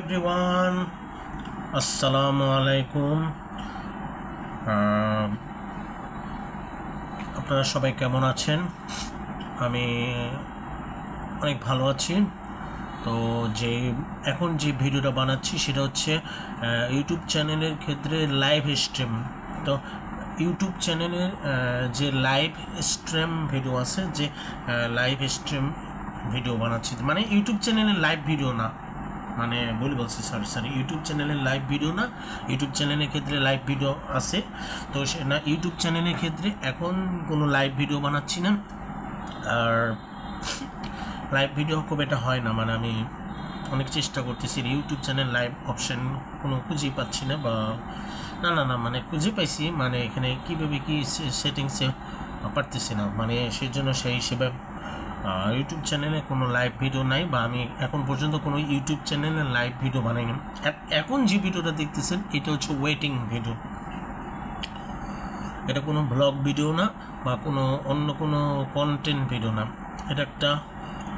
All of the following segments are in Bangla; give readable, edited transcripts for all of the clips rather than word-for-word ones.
everyone, আসসালামু আলাইকুম। আপনারা সবাই কেমন আছেন? আমি অনেক ভালো আছি। তো এখন যে ভিডিওটা বানাচ্ছি সেটা হচ্ছে ইউটিউব চ্যানেলের ক্ষেত্রে লাইভ স্ট্রিম। তো ইউটিউব চ্যানেলের যে লাইভ স্ট্রিম ভিডিও আছে, যে লাইভ স্ট্রিম ভিডিও বানাচ্ছি, মানে ইউটিউব চ্যানেলের লাইভ ভিডিও না, মানে বলছি সরি ইউটিউব চ্যানেলের লাইভ ভিডিও না। ইউটিউব চ্যানেলের ক্ষেত্রে লাইভ ভিডিও আছে, তো সে না ইউটিউব চ্যানেলের ক্ষেত্রে এখন কোনো লাইভ ভিডিও বানাচ্ছি না। আর লাইভ ভিডিও খুব এটা হয় না, মানে আমি অনেক চেষ্টা করতেছি, ইউটিউব চ্যানেল লাইভ অপশান কোনো খুঁজেই পাচ্ছি না, বা না মানে খুঁজে পাইছি, মানে এখানে কীভাবে কী সেটিংসে পারতেছি না, মানে সেই জন্য সেই হিসেবে ইউটিউব চ্যানেলে কোনো লাইভ ভিডিও নাই, বা আমি এখন পর্যন্ত কোনো ইউটিউব চ্যানেলে লাইভ ভিডিও বানাইনি। এখন যে ভিডিওটা দেখতেছেন এটা হচ্ছে ওয়েটিং ভিডিও। এটা কোনো ব্লগ ভিডিও না, বা কোনো অন্য কোনো কন্টেন্ট ভিডিও না, এটা একটা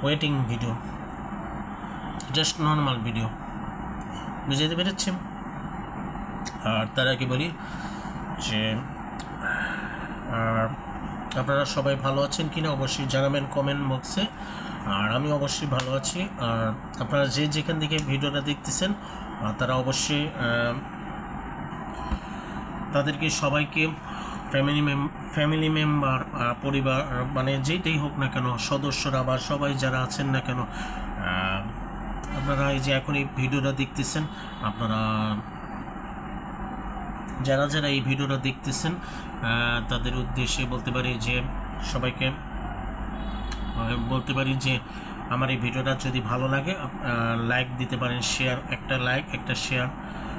waiting video, just normal video. বুঝতে পেরেছি? আর তার আগে বলি যে আপনারা সবাই ভালো আছেন কিনা অবশ্যই জানাবেন কমেন্ট বক্সে। আর আমি অবশ্যই ভালো আছি। আর আপনারা যেখান থেকে ভিডিওটা দেখতেছেন তারা অবশ্যই তাদেরকে সবাইকে ফ্যামিলি মেম্বার, পরিবার, মানে যেটাই হোক না কেন, সদস্যরা বা সবাই যারা আছেন না কেন, আপনারা এই যে এখন এই ভিডিওটা দেখতেছেন, আপনারা যারা এই ভিডিওটা দেখতেছেন তাদের উদ্দেশ্যে বলতে পারি যে সবাইকে বলতে পারি যে আমার এই ভিডিওটা যদি ভালো লাগে লাইক দিতে পারেন, একটা শেয়ার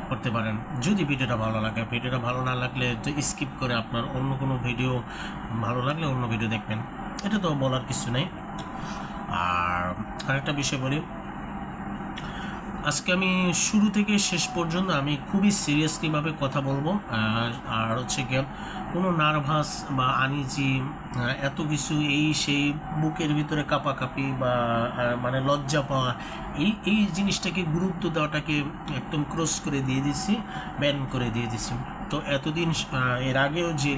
করতে পারেন যদি ভিডিওটা ভালো লাগে। ভিডিওটা ভালো না লাগলে তো স্কিপ করে আপনার অন্য কোনো ভিডিও ভালো লাগলে অন্য ভিডিও দেখবেন, এটা তো বলার কিছু নেই। আর আরেকটা বিষয় বলি, আজকে আমি শুরু থেকে শেষ পর্যন্ত আমি খুবই সিরিয়াসলিভাবে কথা বলবো। আর হচ্ছে গিয়ে কোনো নার্ভাস বা আনইজি এত কিছু এই সেই বুকের ভিতরে কাঁপাকাঁপি বা মানে লজ্জা পাওয়া, এই জিনিসটাকে গুরুত্ব দেওয়াটাকে একদম ক্রস করে দিয়ে দিছি, ব্যান করে দিয়ে দিছি। তো এতদিন এর আগেও যে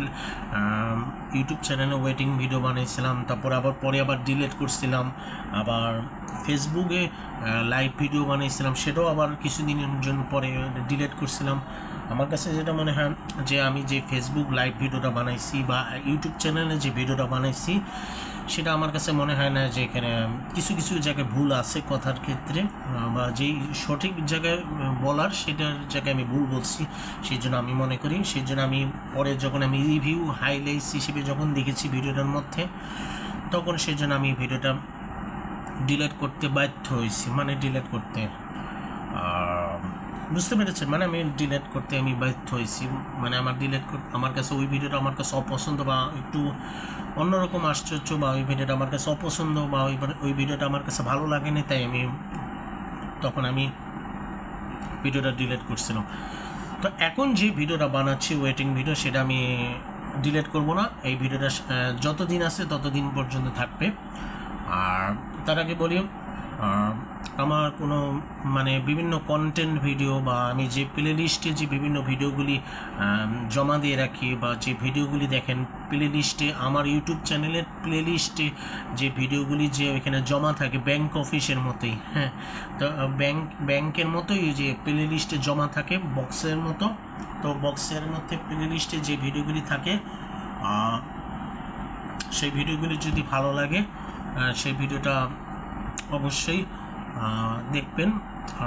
ইউটিউব চ্যানেলে ওয়েটিং ভিডিও বানিয়েছিলাম, তারপর পরে আবার ডিলিট করছিলাম, আবার ফেসবুকে লাইভ ভিডিও বানিয়েছিলাম, সেটাও আবার কিছুদিনের জন্য পরে ডিলিট করছিলাম। আমার কাছে যেটা মনে হয় যে আমি যে ফেসবুক লাইভ ভিডিওটা বানাইছি বা ইউটিউব চ্যানেলে যে ভিডিওটা বানাইছি, সেটা আমার কাছে মনে হয় না যে এখানে কিছু জায়গায় ভুল আছে কথার ক্ষেত্রে, বা যেই সঠিক জায়গায় বলার সেটার জায়গায় আমি ভুল বলছি, সেই জন্য আমি মনে করি। সেই জন্য আমি পরে যখন আমি রিভিউ হাইলাইটস হিসেবে যখন দেখেছি ভিডিওটার মধ্যে, তখন সেই জন্য আমি ভিডিওটা ডিলিট করতে বাধ্য হয়েছি, মানে ডিলিট করতে, বুঝতে পেরেছেন? মানে আমি ডিলিট করতে আমি বাধ্য হয়েছি, মানে আমার কাছে ওই ভিডিওটা আমার কাছে অপছন্দ, বা একটু অন্যরকম আশ্চর্য, বা ওই ভিডিওটা আমার কাছে অপছন্দ, বা ওই ভিডিওটা আমার কাছে ভালো লাগেনি, তাই তখন আমি ভিডিওটা ডিলিট করছিলাম। তো এখন যে ভিডিওটা বানাচ্ছি ওয়েটিং ভিডিও, সেটা আমি ডিলিট করব না। এই ভিডিওটা যতদিন আছে ততদিন পর্যন্ত থাকবে। আর তার আগে বলি, আমার কোনো মানে বিভিন্ন কন্টেন্ট ভিডিও, বা আমি যে প্লে লিস্টে যে বিভিন্ন ভিডিওগুলি জমা দিয়ে রাখি, বা যে ভিডিওগুলি দেখেন প্লে লিস্টে, আমার ইউটিউব চ্যানেলের প্লে লিস্টে যে ভিডিওগুলি যে এখানে জমা থাকে ব্যাংক অফিসের মতোই, হ্যাঁ, তো ব্যাংকের মতোই যে প্লে লিস্টে জমা থাকে বক্সের মতো। তো বক্সের মধ্যে প্লে লিস্টে যে ভিডিওগুলি থাকে, সেই ভিডিওগুলি যদি ভালো লাগে সেই ভিডিওটা অবশ্যই দেখবেন।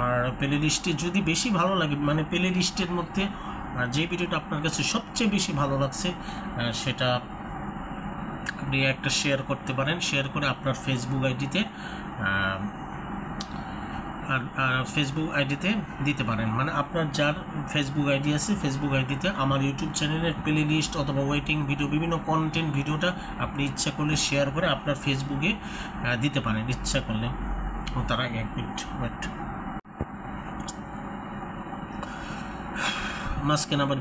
আর প্লে লিস্টে যদি বেশি ভালো লাগে, মানে প্লে লিস্টের মধ্যে যে ভিডিওটা আপনার কাছে সবচেয়ে বেশি ভালো লাগছে, সেটা আপনি একটা শেয়ার করতে পারেন, শেয়ার করে আপনার ফেসবুক আইডিতে দিতে পারেন। মানে আপনার যার ফেসবুক আইডি আছে, ফেসবুক আইডিতে আমার ইউটিউব চ্যানেলের প্লে লিস্ট অথবা ওয়েটিং ভিডিও, বিভিন্ন কন্টেন্ট ভিডিওটা আপনি ইচ্ছা করলে শেয়ার করে আপনার ফেসবুকে দিতে পারেন, ইচ্ছা করলে। তার আগে 1 মিনিট ওয়েট, মাঝখানে আবার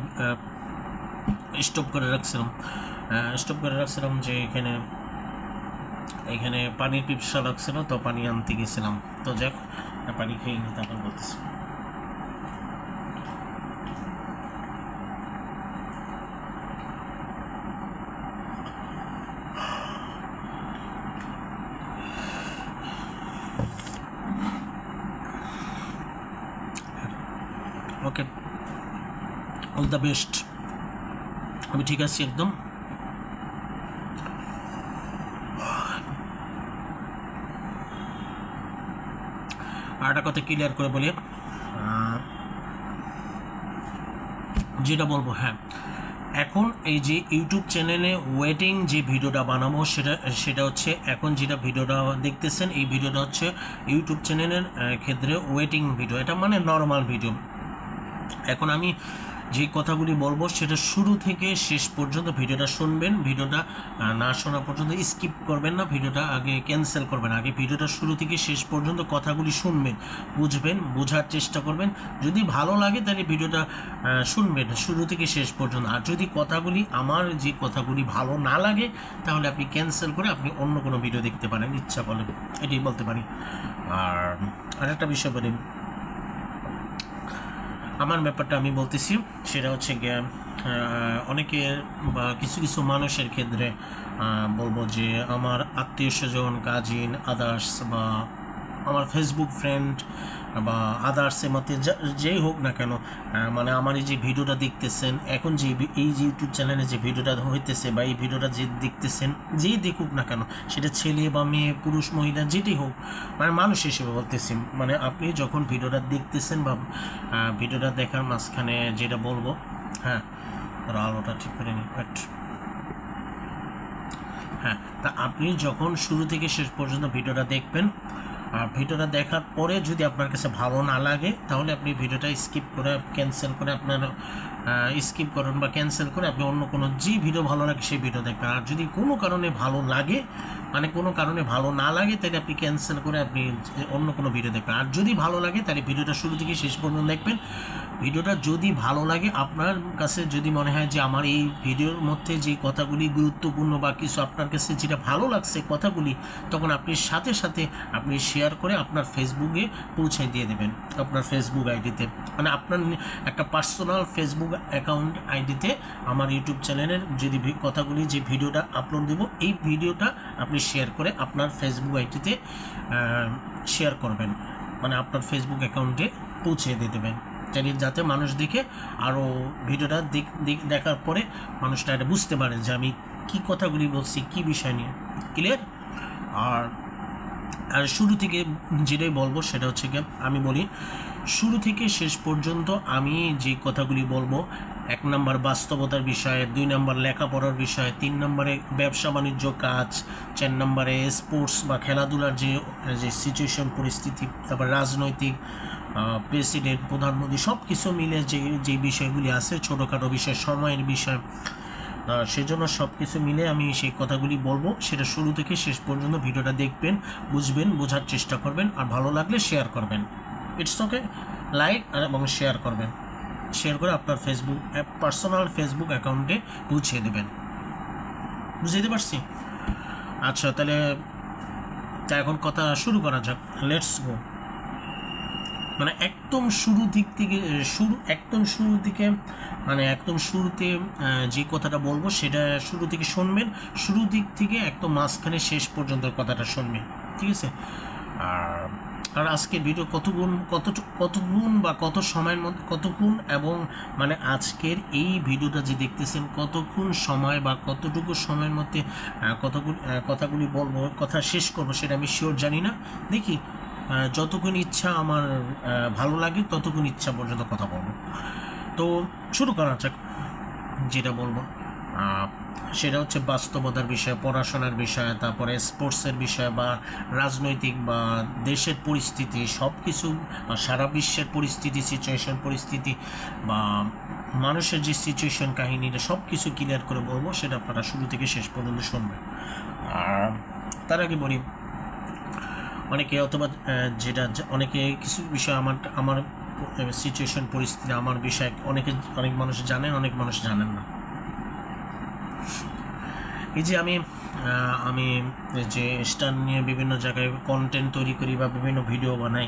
স্টপ করে রাখছিলাম যে এখানে পানির পিপাসা লাগছিল, তো পানি আনতে গেছিলাম। তো যাক, পানি খেয়ে নিতে তারপর বলতেছি। ওকে, অল দ্য বেস্ট। আমি ঠিক আছি একদম। আর একটা কথা ক্লিয়ার করে বলি, যেটা বলবো, হ্যাঁ, এখন এই যে ইউটিউব চ্যানেলে ওয়েটিং যে ভিডিওটা বানাবো সেটা হচ্ছে, এখন যেটা ভিডিওটা দেখতেছেন এই ভিডিওটা হচ্ছে ইউটিউব চ্যানেলের ক্ষেত্রে ওয়েটিং ভিডিও, এটা মানে নর্মাল ভিডিও। এখন আমি যে কথাগুলি বলবো সেটা শুরু থেকে শেষ পর্যন্ত ভিডিওটা শুনবেন, ভিডিওটা না শোনা পর্যন্ত স্কিপ করবেন না, ভিডিওটা আগে ক্যান্সেল করবেন, আগে ভিডিওটা শুরু থেকে শেষ পর্যন্ত কথাগুলি শুনবেন, বুঝবেন, বোঝার চেষ্টা করবেন। যদি ভালো লাগে তাহলে ভিডিওটা শুনবেন শুরু থেকে শেষ পর্যন্ত। আর যদি কথাগুলি, আমার যে কথাগুলি ভালো না লাগে, তাহলে আপনি ক্যান্সেল করে আপনি অন্য কোনো ভিডিও দেখতে পারেন ইচ্ছা করলে, এটাই বলতে পারি। আর আরেকটা বিষয় বলি, আমার ব্যাপারটা আমি বলতেছি, সেটা হচ্ছে গিয়ে অনেকের বা কিছু কিছু মানুষের ক্ষেত্রে বলবো যে আমার আত্মীয় স্বজন, কাজিন, আদার্স বা আমার ফেসবুক ফ্রেন্ড বা আদার্সের মধ্যে যেই হোক না কেন, মানে আমার এই যে ভিডিওটা দেখতেছেন এখন, যে এই যে ইউটিউব চ্যানেলে যে ভিডিওটা হইতেছে বা এই ভিডিওটা যে দেখতেছেন, যেই দেখুক না কেন, সেটা ছেলে বা মেয়ে, পুরুষ মহিলা যেটাই হোক, মানে মানুষ হিসেবে বলতেছি, মানে আপনি যখন ভিডিওটা দেখতেছেন বা ভিডিওটা দেখার মাঝখানে যেটা বলবো, হ্যাঁ, আলোটা ঠিক করে নি, হ্যাঁ, তা আপনি যখন শুরু থেকে শেষ পর্যন্ত ভিডিওটা দেখবেন, ভিডিওটা দেখার পরে যদি আপনার কাছে ভালো না লাগে, তাহলে আপনি ভিডিওটা স্কিপ করে ক্যান্সেল করে আপনার স্কিপ করুন বা ক্যান্সেল করে আপনি অন্য কোনো যে ভিডিও ভালো লাগে সেই ভিডিও দেখবেন। আর যদি কোনো কারণে ভালো লাগে, মানে কোনো কারণে ভালো না লাগে, তাহলে আপনি ক্যান্সেল করে আপনি অন্য কোনো ভিডিও দেখবেন। আর যদি ভালো লাগে তাহলে ভিডিওটা শুরু থেকে শেষ পর্যন্ত দেখবেন। ভিডিওটা যদি ভালো লাগে, আপনার কাছে যদি মনে হয় যে আমার এই ভিডিওর মধ্যে যে কথাগুলি গুরুত্বপূর্ণ বা কিছু আপনার কাছে যেটা ভালো লাগছে কথাগুলি, তখন আপনি সাথে সাথে আপনি শেয়ার করে আপনার ফেসবুকে পৌঁছে দিয়ে দেবেন, আপনার ফেসবুক আইডিতে, মানে আপনার একটা পার্সোনাল ফেসবুক অ্যাকাউন্ট আইডিতে আমার ইউটিউব চ্যানেলের যদি কথাগুলি, যে ভিডিওটা আপলোড দেব, এই ভিডিওটা আপনি শেয়ার করে আপনার ফেসবুক আইডিতে শেয়ার করবেন, মানে আপনার ফেসবুক অ্যাকাউন্টে পৌঁছে দিয়ে দেবেন, যাতে মানুষ দেখে আরও ভিডিওটা দেখার পরে মানুষটা এটা বুঝতে পারে যে আমি কি কথাগুলি বলছি, কি বিষয় নিয়ে। ক্লিয়ার? আর শুরু থেকে যেটাই বলবো সেটা হচ্ছে কি, আমি বলি শুরু থেকে শেষ পর্যন্ত আমি যে কথাগুলি বলবো, 1 নম্বর বাস্তবতার বিষয়ে, 2 নম্বর লেখাপড়ার বিষয়ে, 3 নম্বরে ব্যবসা বাণিজ্য কাজ, 4 নম্বরে স্পোর্টস বা খেলাধুলার যে সিচুয়েশন পরিস্থিতি, তারপর রাজনৈতিক, প্রেসিডেন্ট, প্রধানমন্ত্রী, সব কিছু মিলে যে বিষয়গুলি আছে, ছোটোখাটো বিষয়, সময়ের বিষয়, সেজন্য সব কিছু মিলে আমি সেই কথাগুলি বলবো। সেটা শুরু থেকে শেষ পর্যন্ত ভিডিওটা দেখবেন, বুঝবেন, বোঝার চেষ্টা করবেন, আর ভালো লাগলে শেয়ার করবেন। ইটস ওকে, লাইক এবং শেয়ার করবেন, শেয়ার করে আপনার ফেসবুক পার্সোনাল ফেসবুক অ্যাকাউন্টে পৌঁছে দেবেন। বুঝতে পারছি? আচ্ছা, তাহলে এখন কথা শুরু করা যাক। Let's go. মানে একদম শুরু শুরুতে যে কথাটা বলবো সেটা শুরু থেকে শুনবেন, শুরু দিক থেকে একদম মাঝখানে শেষ পর্যন্ত কথাটা শুনবেন, ঠিক আছে? আর আজকের ভিডিও কতক্ষণ বা কত সময়ের মধ্যে, কতক্ষণ এবং মানে আজকের এই ভিডিওটা যে দেখতেছেন কতক্ষণ সময় বা কতটুকু সময়ের মধ্যে কথাগুলি বলবো, কথা শেষ করবো, সেটা আমি শিওর জানি না। দেখি যতক্ষণ ইচ্ছা আমার ভালো লাগে ততক্ষণ ইচ্ছা পর্যন্ত কথা বলবো। তো শুরু করা যাক। যেটা বলবো সেটা হচ্ছে বাস্তবতার বিষয়, পড়াশোনার বিষয়, তারপরে স্পোর্টসের বিষয় বা রাজনৈতিক বা দেশের পরিস্থিতি, সব কিছু, সারা বিশ্বের পরিস্থিতি, পরিস্থিতি বা মানুষের যে সিচুয়েশন কাহিনীটা সব কিছু ক্লিয়ার করে বলবো, সেটা আপনারা শুরু থেকে শেষ পর্যন্ত শুনবেন। আর তার আগে বলি, অনেকে অথবা অনেকে কিছু বিষয় আমার সিচুয়েশন পরিস্থিতি, আমার বিষয় অনেক মানুষ জানেন, অনেক মানুষ জানেন না। এই যে আমি যে স্টার নিয়ে বিভিন্ন জায়গায় কন্টেন্ট তৈরি করি বা বিভিন্ন ভিডিও বানাই,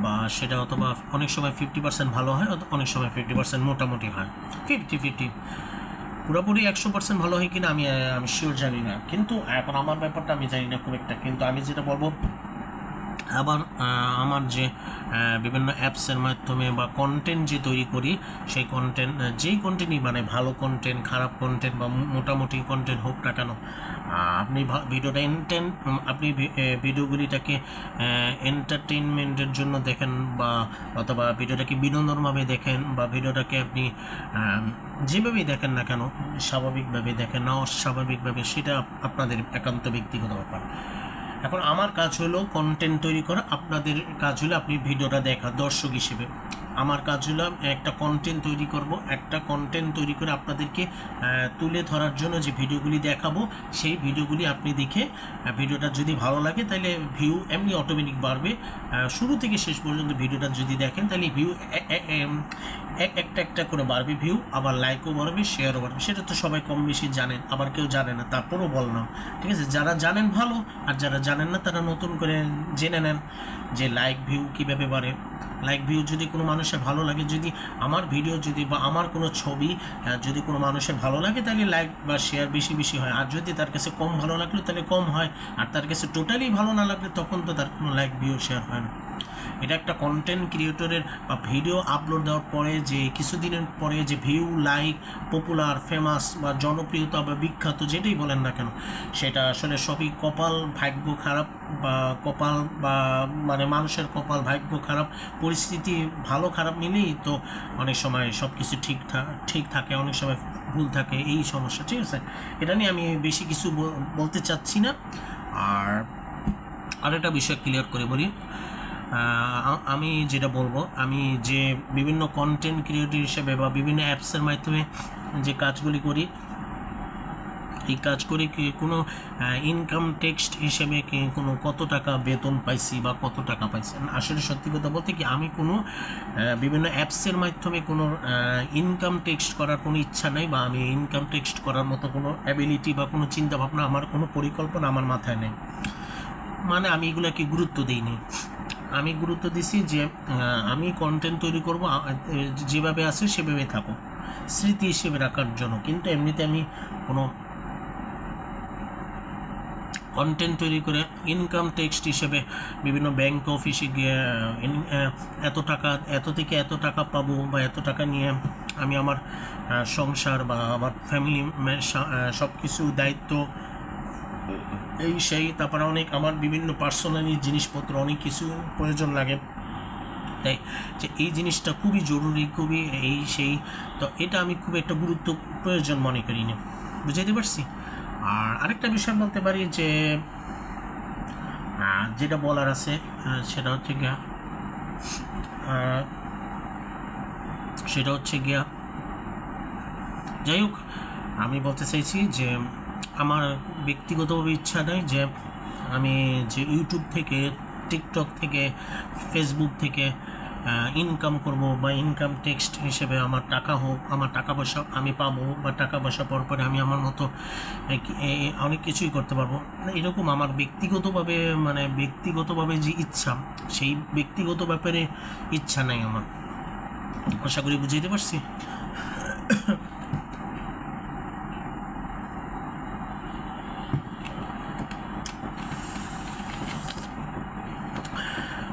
বা সেটা অথবা অনেক সময় 50% ভালো হয়, অনেক সময় 50% মোটামুটি হয়, 50-50। পুরোপুরি 100% ভালো হয় কিনা আমি শিওর জানি না, কিন্তু এখন আমার ব্যাপারটা আমি জানি না খুব একটা। কিন্তু আমি যেটা বলবো, আবার আমার যে বিভিন্ন অ্যাপসের মাধ্যমে বা কন্টেন্ট যে তৈরি করি, সেই কন্টেন্ট যেই কন্টেন্টই মানে ভালো কন্টেন্ট, খারাপ কন্টেন্ট বা মোটামুটি কন্টেন্ট হোক না কেন, আপনি ভিডিওটা আপনি ভিডিওগুলিটাকে এন্টারটেইনমেন্টের জন্য দেখেন বা অথবা ভিডিওটাকে বিনোদনভাবে দেখেন বা ভিডিওটাকে আপনি যেভাবেই দেখেন না কেন, স্বাভাবিকভাবে দেখেন না অস্বাভাবিকভাবে, সেটা আপনাদের একান্ত ব্যক্তিগত ব্যাপার। এখন আমার কাজ হলো কন্টেন্ট তৈরি করা, আপনাদের কাজ হলো আপনি ভিডিওটা দেখা দর্শক হিসেবে। আমার কাজ হলো একটা কন্টেন্ট তৈরি করব, একটা কন্টেন্ট তৈরি করে আপনাদেরকে তুলে ধরার জন্য যে ভিডিওগুলি দেখাবো, সেই ভিডিওগুলি আপনি দেখে ভিডিওটা যদি ভালো লাগে তাহলে ভিউ এমনি অটোমেটিক বাড়বে। শুরু থেকে শেষ পর্যন্ত ভিডিওটা যদি দেখেন তাহলে ভিউ একটা করে বাড়বে, ভিউ আবার লাইকও বাড়বে, শেয়ারও বাড়বে। সেটা তো সবাই কম বেশি জানেন, আবার কেউ জানে না, তারপরও বললাম, ঠিক আছে? যারা জানেন ভালো, আর যারা জানেন না তারা নতুন করে জেনে নেন যে লাইক ভিউ কীভাবে বাড়ে। লাইক ভিউ যদি কোনো মানুষের ভালো লাগে, যদি আমার ভিডিও যদি বা আমার কোনো ছবি যদি কোনো মানুষের ভালো লাগে তাহলে লাইক বা শেয়ার বেশি বেশি হয়, আর যদি তার কাছে কম ভালো লাগলো তাহলে কম হয়, আর তার কাছে টোটালি ভালো না লাগলে তখন তো তার কোনো লাইক ভিউ শেয়ার হয় না। এটা একটা কন্টেন্ট ক্রিয়েটরের বা ভিডিও আপলোড দেওয়ার পরে যে কিছুদিনের পরে যে ভিউ, লাইক, পপুলার, ফেমাস বা জনপ্রিয়তা বা বিখ্যাত যেটাই বলেন না কেন, সেটা আসলে সবই কপাল, ভাগ্য খারাপ বা কপাল বা মানে মানুষের কপাল, ভাগ্য খারাপ, পরিস্থিতি ভালো খারাপ মিলেই তো অনেক সময় সব কিছু ঠিক থাকে, অনেক সময় ভুল থাকে, এই সমস্যা, ঠিক আছে? এটা নিয়ে আমি বেশি কিছু বলতে চাচ্ছি না। আর আরেকটা বিষয় ক্লিয়ার করে বলি, আমি যেটা বলবো, আমি যে বিভিন্ন কন্টেন্ট ক্রিয়েটর হিসেবে বা বিভিন্ন অ্যাপসের মাধ্যমে যে কাজগুলি করি, এই কাজ করে কি কোনো ইনকাম টেক্সট হিসেবে কি কোনো কত টাকা বেতন পাইছি বা কত টাকা পাইছি, আসলে সত্যি কথা বলতে কি আমি কোনো বিভিন্ন অ্যাপসের মাধ্যমে কোনো ইনকাম টেক্সট করার কোনো ইচ্ছা নেই, বা আমি ইনকাম টেক্সট করার মতো কোনো অ্যাবিলিটি বা কোনো চিন্তাভাবনা, আমার কোনো পরিকল্পনা আমার মাথায় নেই। মানে আমি এগুলোকে গুরুত্ব দিইনি। আমি গুরুত্ব দিছি যে আমি কন্টেন্ট তৈরি করব, যেভাবে আছে সেভাবে থাকো, স্মৃতি হিসেবে রাখার জন্য। কিন্তু এমনিতে আমি কোনো কন্টেন্ট তৈরি করে ইনকাম টেক্সট হিসেবে বিভিন্ন ব্যাংক অফিসে গিয়ে এত টাকা, এত থেকে এত টাকা পাবো বা এত টাকা নিয়ে আমি আমার সংসার বা আমার ফ্যামিলি সব কিছু দায়িত্ব এই সেই, তারপরে অনেক আমার বিভিন্ন পার্সোনালি জিনিসপত্র অনেক কিছু প্রয়োজন লাগে, তাই যে এই জিনিসটা খুবই জরুরি, খুবই এই সেই, তো এটা আমি খুব একটা গুরুত্ব প্রয়োজন মনে করি না, বুঝাইতে পারছি? আর আরেকটা বিষয় বলতে পারি যে যেটা বলার আছে সেটা হচ্ছে গিয়া যাই হোক, আমি বলতে চাইছি যে আমার ব্যক্তিগতভাবে ইচ্ছা নেই যে আমি যে ইউটিউব থেকে, টিকটক থেকে, ফেসবুক থেকে ইনকাম করব বা ইনকাম টেক্সট হিসেবে আমার টাকা হোক, আমার টাকা পয়সা আমি পাবো বা টাকা পয়সা পর পরে আমি আমার মতো অনেক কিছুই করতে পারবো, এরকম আমার ব্যক্তিগতভাবে যে ইচ্ছা, সেই ব্যক্তিগত ব্যাপারে ইচ্ছা নাই আমার। আশা করি বুঝাইতে পারছি।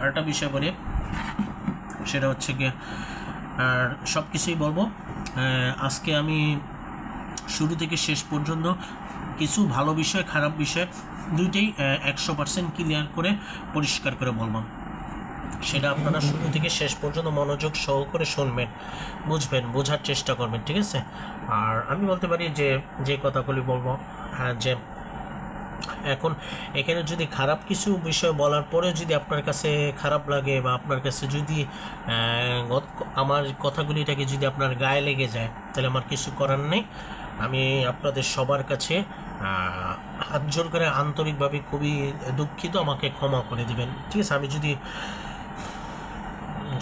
আরেকটা বিষয় বলি, সেটা হচ্ছে গিয়ে আর সব কিছুই বলবো। আজকে আমি শুরু থেকে শেষ পর্যন্ত কিছু ভালো বিষয়, খারাপ বিষয় দুইটাই 100% ক্লিয়ার করে পরিষ্কার করে বলবো। সেটা আপনারা শুরু থেকে শেষ পর্যন্ত মনোযোগ সহকারে শুনবেন, বুঝবেন, বোঝার চেষ্টা করবেন, ঠিক আছে? আর আমি বলতে পারি যে কথাগুলি বলবো, যে এখন এখানে যদি খারাপ কিছু বিষয় বলার পরে যদি আপনার কাছে খারাপ লাগে বা আপনার কাছে যদি আমার কথাগুলিটাকে যদি আপনার গায়ে লেগে যায়, তাহলে আমার কিছু করার নেই। আমি আপনাদের সবার কাছে হাত জোর করে আন্তরিকভাবে খুবই দুঃখিত, আমাকে ক্ষমা করে দিবেন, ঠিক আছে? আমি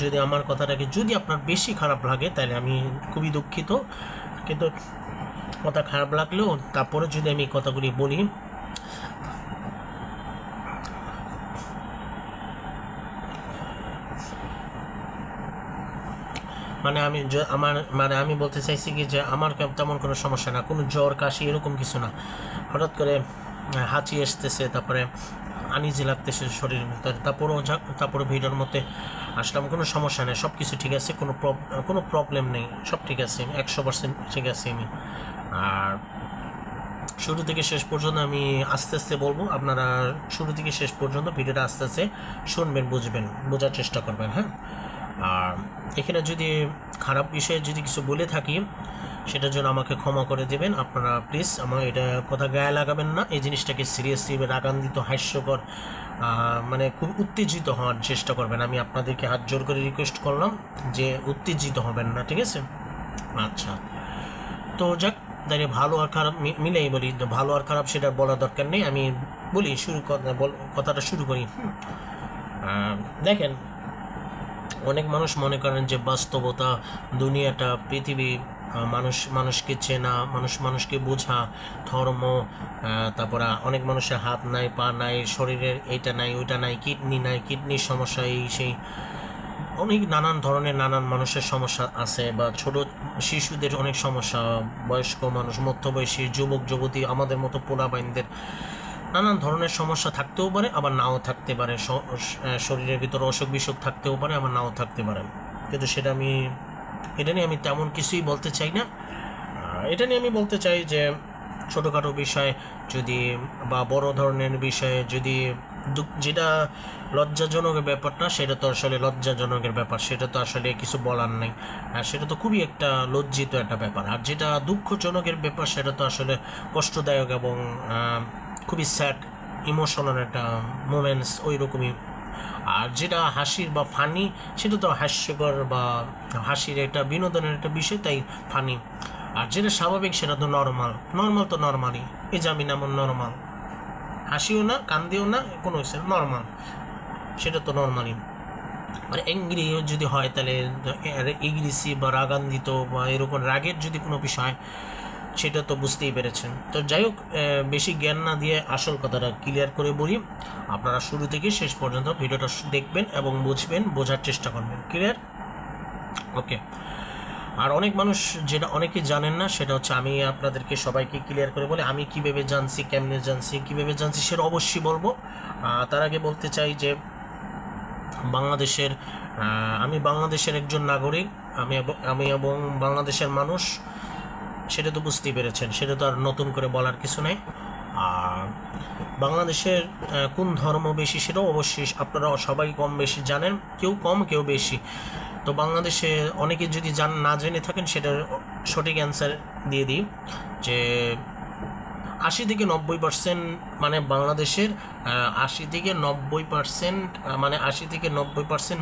যদি আমার কথাটাকে যদি আপনার বেশি খারাপ লাগে তাহলে আমি খুবই দুঃখিত, কিন্তু কথা খারাপ লাগলেও তারপরে যদি আমি কথাগুলি বলি, আমি বলতে চাইছি কি যে আমার তেমন কোনো সমস্যা না, কোনো জ্বর কাশি এরকম কিছু না। হঠাৎ করে হাঁচি আসতেছে, তারপরে আনইজি লাগতেছে শরীরের ভিতরে, তারপরে ভিডিওর মধ্যে আসলাম, কোনো সমস্যা নেই, সব কিছু ঠিক আছে, কোনো প্রবলেম নেই, সব ঠিক আছে, 100% ঠিক আছে আমি। আর শুরু থেকে শেষ পর্যন্ত আমি আস্তে আস্তে বলবো, আপনারা শুরু থেকে শেষ পর্যন্ত ভিডিওটা আস্তে আস্তে শুনবেন, বোঝার চেষ্টা করবেন, হ্যাঁ। আর এখানে যদি খারাপ বিষয়ে যদি কিছু বলে থাকি সেটার জন্য আমাকে ক্ষমা করে দেবেন আপনারা, প্লিজ। আমার এটা কথা গায়ে লাগাবেন না, এই জিনিসটাকে সিরিয়াসলি রাগান্বিত, হাস্যকর, মানে খুব উত্তেজিত হওয়ার চেষ্টা করবেন। আমি আপনাদেরকে হাত জোর করে রিকোয়েস্ট করলাম যে উত্তেজিত হবেন না, ঠিক আছে? আচ্ছা, তো যাক, দাঁড়িয়ে ভালো আর খারাপ মিলেই বলি, ভালো আর খারাপ সেটা বলার দরকার নেই, আমি বলি কথাটা শুরু করি। দেখেন, অনেক মানুষ মনে করেন যে বাস্তবতা, দুনিয়াটা, পৃথিবী, মানুষকে চেনা, মানুষকে বোঝা, ধর্ম, তারপরে অনেক মানুষের হাত নাই, পা নাই, শরীরের এইটা নাই, ওইটা নাই, কিডনির সমস্যা, এই সেই অনেক নানান ধরনের নানান মানুষের সমস্যা আছে, বা ছোট শিশুদের অনেক সমস্যা, বয়স্ক মানুষ, মধ্যবয়সী, যুবতী, আমাদের মতো পোলাপাইনদের নানান ধরনের সমস্যা থাকতেও পারে, আবার নাও থাকতে পারে, শরীরের ভিতরে অসুখ বিসুখ থাকতেও পারে, আবার নাও থাকতে পারে। কিন্তু এটা নিয়ে আমি তেমন কিছুই বলতে চাই না। এটা নিয়ে আমি বলতে চাই যে ছোটোখাটো বিষয় যদি, বা বড় ধরনের বিষয়ে যদি, যেটা লজ্জাজনকের ব্যাপারটা, সেটা তো আসলে লজ্জাজনকের ব্যাপার, সেটা তো আসলে কিছু বলার নেই, সেটা তো খুবই একটা লজ্জিত একটা ব্যাপার। আর যেটা দুঃখজনকের ব্যাপার, সেটা তো আসলে কষ্টদায়ক এবং খুবই স্যাড ইমোশনাল একটা মোমেন্টস, ওই রকমই। আর যেটা হাসির বা ফানি, সেটা তো হাস্যকর বা হাসির একটা বিনোদনের একটা বিষয়, তাই ফানি। আর যেটা স্বাভাবিক সেটা তো নর্মাল তো নর্মালই, এই যে আমি এমন নর্মাল, হাসিও না, কান্দিও না, কোনো কিছু নর্মাল, সেটা তো নর্মালই। আর অ্যাংরি যদি হয় তাহলে এগ্রেসিভ বা রাগান্বিত বা এরকম রাগের যদি কোনো বিষয়, সেটা তো বুঝতেই পেরেছেন। তো যাই হোক, বেশি জ্ঞান না দিয়ে আসল কথাটা ক্লিয়ার করে বলি, আপনারা শুরু থেকে শেষ পর্যন্ত ভিডিওটা দেখবেন এবং বোঝার চেষ্টা করবেন। ক্লিয়ার? ওকে। আর অনেক মানুষ যেটা অনেকে জানেন না, সেটা হচ্ছে আমি আপনাদেরকে সবাইকে ক্লিয়ার করে বলে আমি কীভাবে জানছি, কেমনে জানছি, কীভাবে জানছি সেটা অবশ্যই বলবো। তার আগে বলতে চাই যে আমি বাংলাদেশের একজন নাগরিক, আমি এবং বাংলাদেশের মানুষ, সেটা তো বুঝতেই পেরেছেন, সেটা তো আর নতুন করে বলার কিছু নেই। আর বাংলাদেশের কোন ধর্ম বেশি সেটাও অবশ্যই আপনারা সবাই কম বেশি জানেন, কেউ কম কেউ বেশি। তো বাংলাদেশে অনেকে যদি না জেনে থাকেন, সেটার সঠিক অ্যান্সার দিয়ে দিই যে 80 থেকে 90% মানে বাংলাদেশের 80 থেকে 90%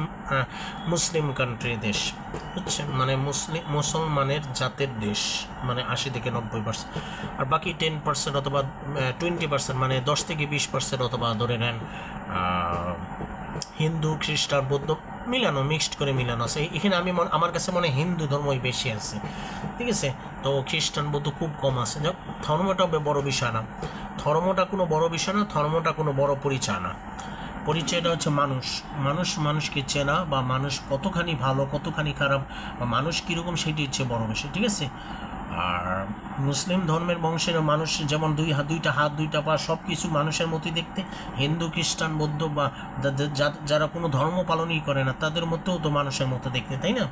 মুসলিম কান্ট্রি দেশ, বুঝছেন? মানে মুসলমানের জাতের দেশ, মানে 80 থেকে 90%। আর বাকি 10% অথবা 20%, মানে 10 থেকে 20% অথবা ধরে নেন হিন্দু, খ্রিস্টান, বৌদ্ধ মিলানো, মিক্সড করে মিলানো আছে। এখানে আমার কাছে মনে হয় হিন্দু ধর্মই বেশি আছে, ঠিক আছে? তো খ্রিস্টান, বৌদ্ধ খুব কম আছে। যাক, ধর্মটা বড় বিষয় না, ধর্মটা কোনো বড় বিষয় না, ধর্মটা কোনো বড় পরিচয় না। পরিচয়টা হচ্ছে মানুষকে চেনা, বা মানুষ কতখানি ভালো, কতখানি খারাপ, বা মানুষ কীরকম, সেটি হচ্ছে বড় বিষয়, ঠিক আছে? আর মুসলিম ধর্মের বংশের মানুষ যেমন দুইটা হাত, দুইটা পা, সব কিছু মানুষের মতোই দেখতে। হিন্দু, খ্রিস্টান, বৌদ্ধ বা যারা কোনো ধর্ম পালনই করে না, তাদের মধ্যেও তো মানুষের মতো দেখতে, তাই না?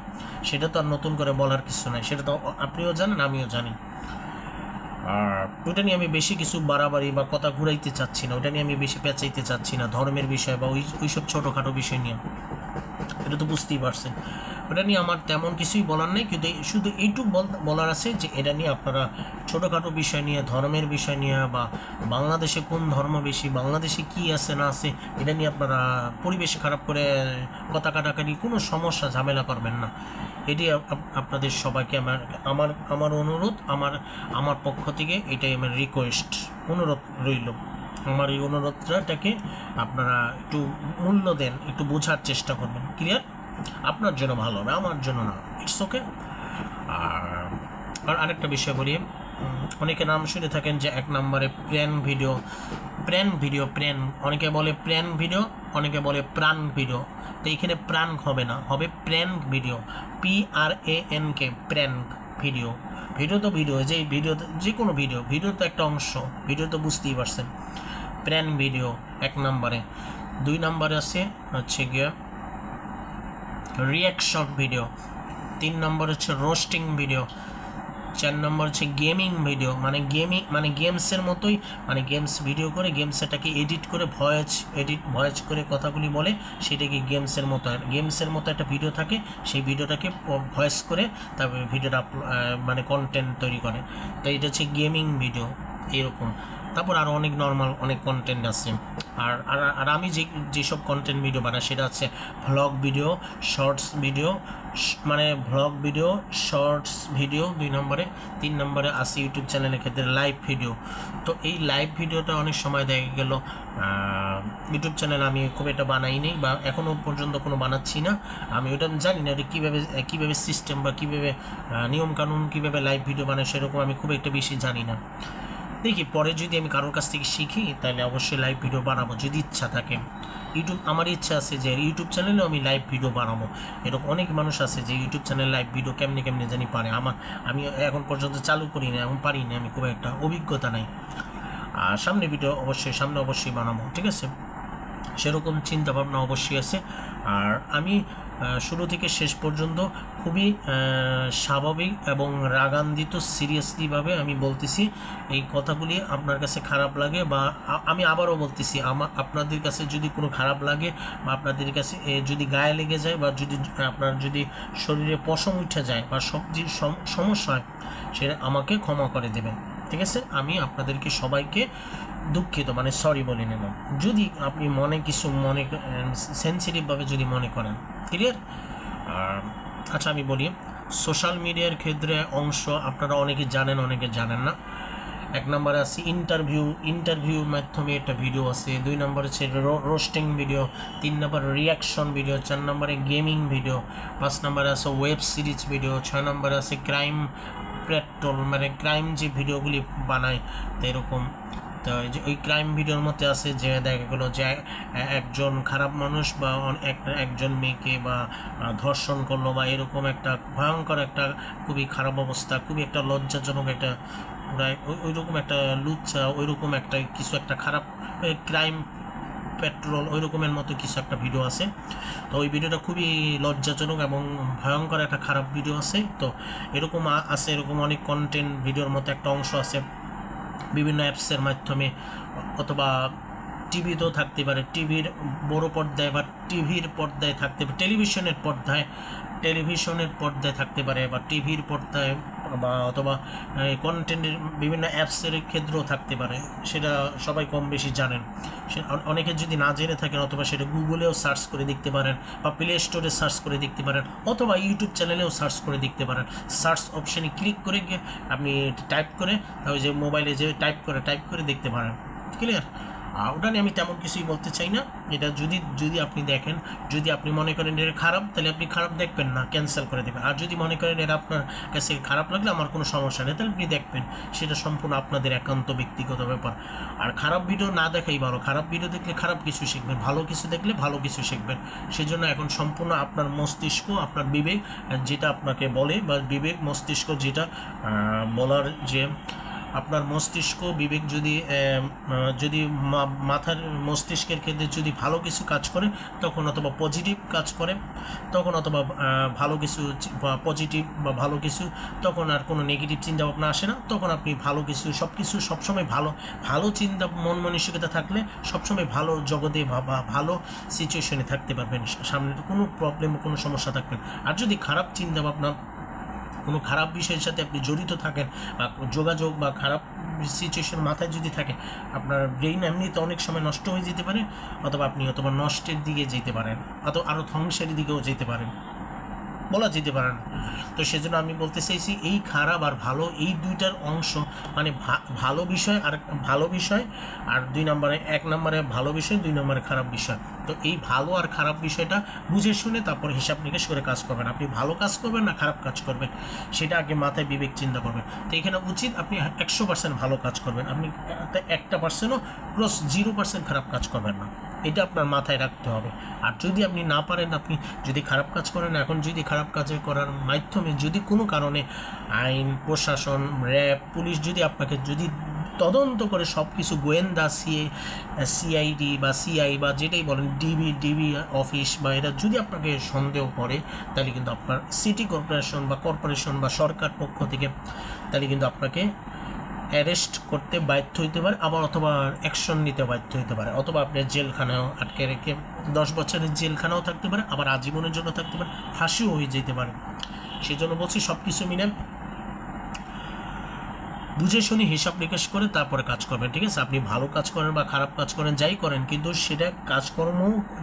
সেটা তো আর নতুন করে বলার কিছু নাই, সেটা তো আপনিও জানেন, আমিও জানি। আর ওইটা নিয়ে আমি বেশি কিছু বাড়াবাড়ি বা কথা ঘুরাইতে চাচ্ছি না, ওটা নিয়ে আমি বেশি পেঁচাইতে চাচ্ছি না, ধর্মের বিষয় বা ওইসব ছোটোখাটো বিষয় নিয়ে, এটা তো বুঝতেই পারছেন। ওটা নিয়ে আমার তেমন কিছুই বলার নেই, কিন্তু শুধু এইটুকু বলার আছে যে এটা নিয়ে আপনারা ছোটোখাটো বিষয় নিয়ে, ধর্মের বিষয় নিয়ে, বা বাংলাদেশে কোন ধর্ম বেশি, বাংলাদেশে কি আছে না আছে, এটা নিয়ে আপনারা পরিবেশ খারাপ করে কথা কাটাকাটি, কোনো সমস্যা ঝামেলা করবেন না। এটি আপনাদের সবাইকে আমার অনুরোধ, আমার পক্ষ থেকে এটাই আমার রিকোয়েস্ট, অনুরোধ রইল। আমার এই অনুরোধটাকে আপনারা একটু মূল্য দেন, একটু বোঝার চেষ্টা করবেন। ক্লিয়ার? আপনার জন্য ভালো হবে, আমার জন্য না, ইটস ওকে। আর আরেকটা বিষয় বলি, অনেকে নাম শুনে থাকেন যে 1 নম্বরে প্র্যান ভিডিও, অনেকে বলে প্র্যান ভিডিও, অনেকে বলে প্রাণ ভিডিও। তো এখানে প্রাণ হবে না, হবে prank video, PRANK, prank video. Video তো ভিডিও, যে কোনো ভিডিও তো একটা অংশ, ভিডিও তো বুঝতেই পারছেন। প্র্যান ভিডিও 1 নম্বরে, 2 নম্বরে আছে হচ্ছে গিয়ে রিয়াকশন ভিডিও, 3 নম্বর হচ্ছে রোস্টিং ভিডিও, 4 নম্বর হচ্ছে গেমিং ভিডিও, মানে গেমসের মতোই, মানে গেমস ভিডিও করে গেমসটাকে এডিট করে ভয়েস করে কথাগুলি বলে, সেটাকে গেমসের মতো একটা ভিডিও থাকে, সেই ভিডিওটাকে ভয়েস করে তারপরে ভিডিওটা মানে কন্টেন্ট তৈরি করে। তো এটা হচ্ছে গেমিং ভিডিও এরকম। তারপর আরও অনেক নর্মাল অনেক কন্টেন্ট আছে। আর আমি যেসব কন্টেন্ট ভিডিও বানাই সেটা হচ্ছে ভ্লগ ভিডিও, শর্টস ভিডিও, মানে ভ্লগ ভিডিও, শর্টস ভিডিও 2 নম্বরে, 3 নম্বরে আছে ইউটিউব চ্যানেলের ক্ষেত্রে লাইভ ভিডিও। তো এই লাইভ ভিডিওটা অনেক সময় দেখা গেল ইউটিউব চ্যানেল আমি খুব একটা বানাইনি বা এখনও পর্যন্ত কোনো বানাচ্ছি না, আমি ওটা জানি না এটা কীভাবে সিস্টেম বা কীভাবে নিয়মকানুন কীভাবে লাইভ ভিডিও বানায় সেরকম আমি খুব একটা বেশি জানি না। দেখি পরে যদি আমি কারোর কাছ থেকে শিখি তাহলে অবশ্যই লাইভ ভিডিও বানাবো যদি ইচ্ছা থাকে। আমার ইচ্ছা আছে যে ইউটিউব চ্যানেলেও আমি লাইভ ভিডিও বানাবো। এরকম অনেক মানুষ আছে যে ইউটিউব চ্যানেল লাইভ ভিডিও কেমনে জানি পারে, আমি এখন পর্যন্ত চালু করি না, এখন পারি না, আমি খুব একটা অভিজ্ঞতা নাই। আর সামনে অবশ্যই বানাবো, ঠিক আছে, সেরকম চিন্তাভাবনা অবশ্যই আছে। আর আমি শুরু থেকে শেষ পর্যন্ত খুবই স্বাভাবিক এবং রাগান্বিত সিরিয়াসলিভাবে আমি বলতেছি। এই কথাগুলি আপনার কাছে খারাপ লাগে বা আমি আবারও বলতেছি, আপনাদের কাছে যদি কোনো খারাপ লাগে বা আপনাদের কাছে যদি গায়ে লেগে যায় বা আপনার যদি শরীরে পশম উঠে যায় বা সবজির সমস্যা হয়, সেটা আমাকে ক্ষমা করে দেবেন, ঠিক আছে। আমি আপনাদেরকে সবাইকে দুঃখিত, মানে সরি বলে নিলাম। যদি আপনি কিছু সেন্সিটিভভাবে যদি মনে করেন, ক্লিয়ার। আচ্ছা আমি বলি, সোশ্যাল মিডিয়ার ক্ষেত্রে অংশ আপনারা অনেকে জানেন, অনেকে জানেন না। 1 নম্বরে আছে ইন্টারভিউর মাধ্যমে একটা ভিডিও আছে, 2 নম্বরে হচ্ছে রোস্টিং ভিডিও, 3 নম্বরে রিয়াকশন ভিডিও, 4 নম্বরে গেমিং ভিডিও, 5 নম্বরে আছে ওয়েব সিরিজ ভিডিও, 6 নম্বরে আছে ক্রাইম পেট্রোল, মানে ক্রাইম যে ভিডিওগুলি বানায় তো এরকম। তো ওই ক্রাইম ভিডিওর মধ্যে আছে যে দেখা গেলো যে একজন খারাপ মানুষ বা একজন মেয়েকে বা ধর্ষণ করলো বা এরকম একটা ভয়ঙ্কর একটা খুবই খারাপ অবস্থা, খুবই একটা লজ্জাজনক একটা প্রায় ওইরকম একটা লুচ্চা, ওইরকম একটা কিছু একটা খারাপ ক্রাইম পেট্রোল ওই রকমের মতো কিছু একটা ভিডিও আছে। তো ওই ভিডিওটা খুবই লজ্জাজনক এবং ভয়ঙ্কর একটা খারাপ ভিডিও আছে। তো এরকম আছে, এরকম অনেক কন্টেন্ট ভিডিওর মতো একটা অংশ আছে বিভিন্ন অ্যাপসের মাধ্যমে, অথবা টিভিতেও থাকতে পারে, টিভির বড় পর্দায় বা টিভির পর্দায় থাকতে পারে, টেলিভিশনের পর্দায় থাকতে পারে বা টিভির পর্দায় বা অথবা কন্টেন্টের বিভিন্ন অ্যাপসের ক্ষেত্রেও থাকতে পারে, সেটা সবাই কম বেশি জানেন। অনেকে যদি না জেনে থাকেন অথবা সেটা গুগলেও সার্চ করে দেখতে পারেন বা প্লে স্টোরে সার্চ করে দেখতে পারেন অথবা ইউটিউব চ্যানেলেও সার্চ করে দেখতে পারেন। সার্চ অপশানে ক্লিক করে গিয়ে আপনি টাইপ করে ওই যে মোবাইলে যে টাইপ করে দেখতে পারেন, ক্লিয়ার। ওটা নিয়ে আমি তেমন কিছুই বলতে চাই না। এটা যদি আপনি দেখেন, যদি আপনি মনে করেন এটা খারাপ, তাহলে আপনি খারাপ দেখবেন না, ক্যান্সেল করে দেবেন। আর যদি মনে করেন এটা আপনার কাছে খারাপ লাগলে আমার কোনো সমস্যা নেই, তাহলে আপনি দেখবেন, সেটা সম্পূর্ণ আপনাদের একান্ত ব্যক্তিগত ব্যাপার। আর খারাপ ভিডিও না দেখাই ভালো, খারাপ ভিডিও দেখলে খারাপ কিছু শিখবেন, ভালো কিছু দেখলে ভালো কিছু শিখবেন। সেজন্য এখন সম্পূর্ণ আপনার মস্তিষ্ক, আপনার বিবেক যেটা আপনাকে বলে, বা বিবেক মস্তিষ্ক যেটা বলার, যে আপনার মস্তিষ্ক বিবেক যদি মাথার মস্তিষ্কের ক্ষেত্রে যদি ভালো কিছু কাজ করে তখন, অথবা পজিটিভ কাজ করে তখন, অথবা ভালো কিছু পজিটিভ বা ভালো কিছু, তখন আর কোনো নেগেটিভ চিন্তা ভাবনা আসে না। তখন আপনি ভালো কিছু সবসময় ভালো চিন্তা মন মানসিকতা থাকলে সবসময় ভালো জগতে বা ভালো সিচুয়েশনে থাকতে পারবেন, সামনে কোনো প্রবলেম কোনো সমস্যা থাকবেন। আর যদি খারাপ চিন্তা ভাবনা কোনো খারাপ বিষয়ের সাথে আপনি জড়িত থাকেন বা যোগাযোগ বা খারাপ সিচুয়েশন মাথায় যদি থাকে, আপনার ব্রেইন এমনিতে অনেক সময় নষ্ট হয়ে যেতে পারে, অথবা আপনি নষ্টের দিকে যেতে পারেন, অথবা আরও ধ্বংসের দিকেও যেতে পারেন, বলা যেতে পারে না। তো সেজন্য আমি বলতে চাইছি এই খারাপ আর ভালো এই দুইটার অংশ, মানে ভালো বিষয় আর 2 নম্বরে, 1 নম্বরে ভালো বিষয়, 2 নম্বরে খারাপ বিষয়। তো এই ভালো আর খারাপ বিষয়টা বুঝে শুনে তারপর হিসাব নিকেশ করে কাজ করবেন। আপনি ভালো কাজ করবেন না খারাপ কাজ করবেন, সেটা আগে মাথায় বিবেক চিন্তা করবেন। তো এখানে উচিত আপনি 100% ভালো কাজ করবেন, আপনি 1%ও ক্রস 0% খারাপ কাজ করবেন না, এটা আপনার মাথায় রাখতে হবে। আর যদি আপনি না পারেন, আপনি যদি খারাপ কাজ করেন, এখন যদি খারাপ কাজ করার মাধ্যমে যদি কোনো কারণে আইন প্রশাসন, র্যাব, পুলিশ যদি আপনাকে যদি তদন্ত করে সব কিছু গোয়েন্দা সিআইডি বা সিআই বা যেটাই বলেন ডিবি অফিস বা এরা যদি আপনাকে সন্দেহ করে, তাহলে কিন্তু আপনার সিটি কর্পোরেশন বা সরকার পক্ষ থেকে তাহলে কিন্তু আপনাকে অ্যারেস্ট করতে বাধ্য হইতে পারে, আবার অথবা অ্যাকশন নিতে বাধ্য হতে পারে, অথবা আপনার জেলখানাও আটকে রেখে 10 বছরের জেলখানাও থাকতে পারে, আবার আজীবনের জন্য থাকতে পারে, ফাঁসিও হয়ে যেতে পারে। সেই জন্য বলছি সব কিছু মিলে বুঝে শুনে হিসাব নিকাশ করে তারপরে কাজ করবেন, ঠিক আছে? আপনি ভালো কাজ করেন বা খারাপ কাজ করেন, যাই করেন, কিন্তু সেটা কাজকর্ম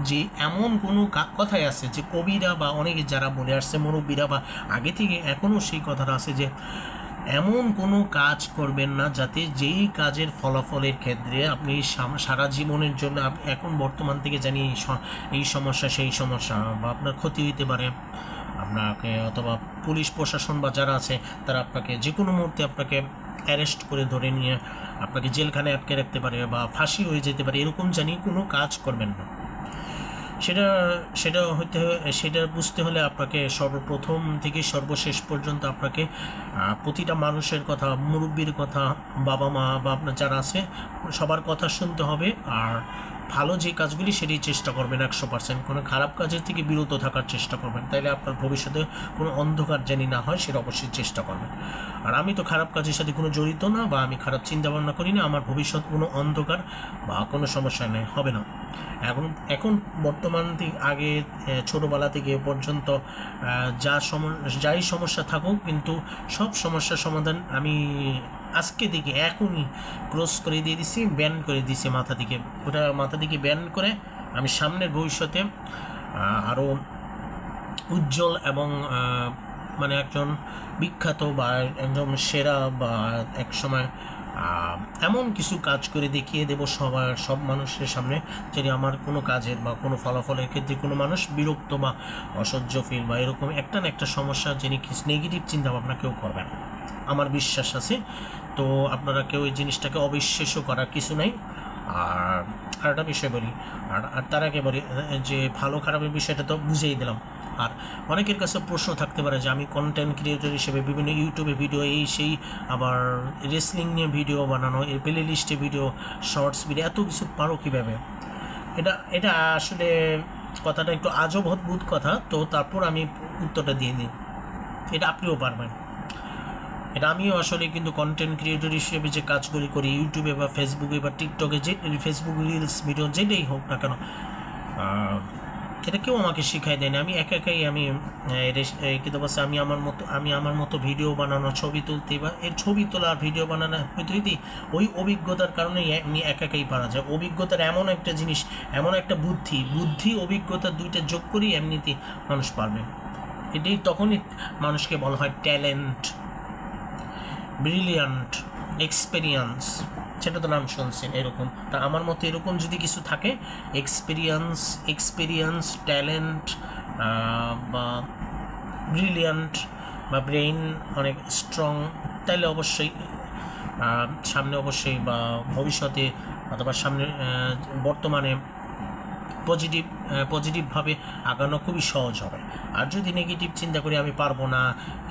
যে এমন কোনো কথাই আছে যে কবিরা বা অনেকে যারা বলে আসছে, মুরব্বীরা বা আগে থেকে এখনও সেই কথাটা আছে যে এমন কোনো কাজ করবেন না যাতে যেই কাজের ফলাফলের ক্ষেত্রে আপনি সারা জীবনের জন্য এখন বর্তমান থেকে জানি এই সমস্যা সেই সমস্যা বা আপনার ক্ষতি হইতে পারে আপনাকে, অথবা পুলিশ প্রশাসন বা যারা আছে তারা আপনাকে যে কোনো মুহূর্তে আপনাকে অ্যারেস্ট করে ধরে নিয়ে আপনাকে জেলখানায় আটকে রাখতে পারে বা ফাঁসি হয়ে যেতে পারে, এরকম জানি কোনো কাজ করবেন না। সেটা বুঝতে হলে আপনাকে সর্বপ্রথম থেকে সর্বশেষ পর্যন্ত আপনাকে প্রতিটা মানুষের কথা, মুরব্বীর কথা, বাবা মা বা আপনার যারা আছে সবার কথা শুনতে হবে। আর ভালো যে কাজগুলি সেটাই চেষ্টা করবেন 100%, কোনো খারাপ কাজের থেকে বিরত থাকার চেষ্টা করবেন, তাইলে আপনার ভবিষ্যতে কোনো অন্ধকার জানি না হয় সেটা অবশ্যই চেষ্টা করবেন। আর আমি তো খারাপ কাজের সাথে কোনো জড়িত না বা আমি খারাপ চিন্তা ভাবনা করি না, আমার ভবিষ্যৎ কোনো অন্ধকার বা কোনো সমস্যা নেই, হবে না। এখন বর্তমান থেকে আগে ছোটোবেলা থেকে পর্যন্ত যাই সমস্যা থাকুক, কিন্তু সব সমস্যার সমাধান আমি আজকে থেকে এখনই ক্লোজ করে দিয়ে দিছি, ব্যান করে দিছি মাথা থেকে ব্যান করে আমি সামনের ভবিষ্যতে আরও উজ্জ্বল এবং মানে একজন বিখ্যাত বা একজন সেরা বা এক সময় এমন কিছু কাজ করে দেখিয়ে দেব সব মানুষের সামনে, যদি আমার কোনো কাজের বা কোনো ফলাফলের ক্ষেত্রে কোনো মানুষ বিরক্ত বা অসহ্য ফিল বা এরকম একটা না একটা সমস্যা যিনি নেগেটিভ চিন্তা ভাবনা কেউ করবে না, আমার বিশ্বাস আছে। তো আপনারা কেউ এই জিনিসটাকে অবিশ্বাসও করার কিছু নাই। আর একটা বিষয় বলি, আর তার আগে বলি যে ভালো খারাপের বিষয়টা তো বুঝেই দিলাম। আর অনেকের কাছে প্রশ্ন থাকতে পারে যে আমি কন্টেন্ট ক্রিয়েটর হিসেবে বিভিন্ন ইউটিউবে ভিডিও এই সেই, আবার রেসলিং নিয়ে ভিডিও বানানো, এর প্লে লিস্টে ভিডিও, শর্টস ভিডিও, এত কিছু পারো কীভাবে? এটা আসলে কথাটা একটু আজব অদ্ভুত কথা, তো তারপর আমি উত্তরটা দিয়ে দিই, এটা আপনিও পারবেন। এটা আমিও আসলে কিন্তু কন্টেন্ট ক্রিয়েটর হিসেবে যে কাজগুলি করি ইউটিউবে বা ফেসবুকে বা টিকটকে, যে ফেসবুক রিলস ভিডিও যেটাই হোক না কেন, এটা কেউ আমাকে শিখাই দেয়নি, আমি একাই আমি কিন্তু বলছে আমি আমার মতো ভিডিও বানানো, ছবি তুলতে বা এর ছবি তোলা আর ভিডিও বানানো হইতে ওই অভিজ্ঞতার কারণে এমনি একাই পারা যায়। অভিজ্ঞতার এমন একটা জিনিস, এমন একটা বুদ্ধি অভিজ্ঞতা দুইটা যোগ করেই এমনিতে মানুষ পারবে। এটাই তখনই মানুষকে বলা হয় ট্যালেন্ট, ব্রিলিয়ান্ট, এক্সপেরিয়েন্স, সেটা তো নাম শুনছেন এরকম। তা আমার মতো এরকম যদি কিছু থাকে, এক্সপিরিয়েন্স, ট্যালেন্ট বা ব্রিলিয়ান্ট বা ব্রেইন অনেক স্ট্রং, তাহলে অবশ্যই সামনে অবশ্যই বা ভবিষ্যতে অথবা সামনে বর্তমানে পজিটিভভাবে আগানো খুবই সহজ হবে। আর যদি নেগেটিভ চিন্তা করি আমি পারবো না,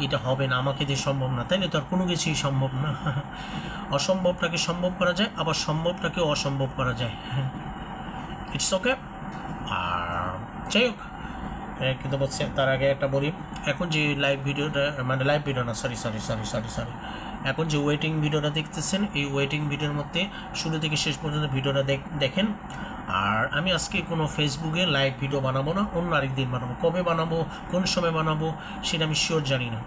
এটা হবে না, আমাকে দিয়ে সম্ভব না, তাইলে তো আর কোনো কিছুই সম্ভব না। অসম্ভবটাকে সম্ভব করা যায়, আবার সম্ভবটাকে অসম্ভব করা যায়, ইটস ওকে। আর যাই হোক, কিন্তু বলছে তার আগে একটা বলি, এখন যে লাইভ ভিডিওটা, মানে লাইভ ভিডিও না, সরি, এখন যে ওয়েটিং ভিডিওটা দেখতেছেন, এই ওয়েটিং ভিডিওর মধ্যে শুরু থেকে শেষ পর্যন্ত ভিডিওটা দেখেন। আর আমি আজকে কোনো ফেসবুকে লাইভ ভিডিও বানাবো না, অন্য আরেকদিন বানাবো। কবে বানাবো, কোন সময় বানাবো সেটা আমি শিওর জানি না,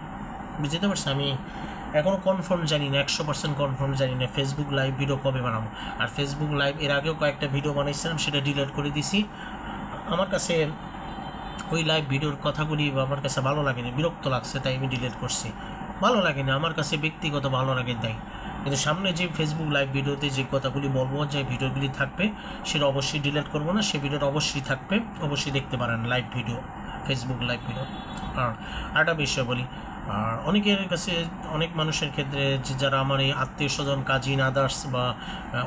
বুঝতে পারছি? আমি এখনও কনফার্ম জানি না, 100% কনফার্ম জানি না ফেসবুক লাইভ ভিডিও কবে বানাবো। আর ফেসবুক লাইভ এর আগেও কয়েকটা ভিডিও বানাইছিলাম, সেটা ডিলিট করে দিছি। আমার কাছে ওই লাইভ ভিডিওর কথাগুলি আমার কাছে ভালো লাগেনি, বিরক্ত লাগছে, তাই আমি ডিলিট করছি। ভালো লাগেনি আমার কাছে, ব্যক্তিগত ভালো লাগে তাই। কিন্তু সামনে যে ফেসবুক লাইভ ভিডিওতে যে কথাগুলি বলবো, যে ভিডিওগুলি থাকবে, সেটা অবশ্যই ডিলিট করবো না, সে ভিডিওটা অবশ্যই থাকবে, অবশ্যই দেখতে পারেন live video, Facebook live video. আর একটা বিষয় বলি, আর অনেকের কাছে, অনেক মানুষের ক্ষেত্রে যে যারা আমার এই আত্মীয় স্বজন, কাজিন, আদার্স বা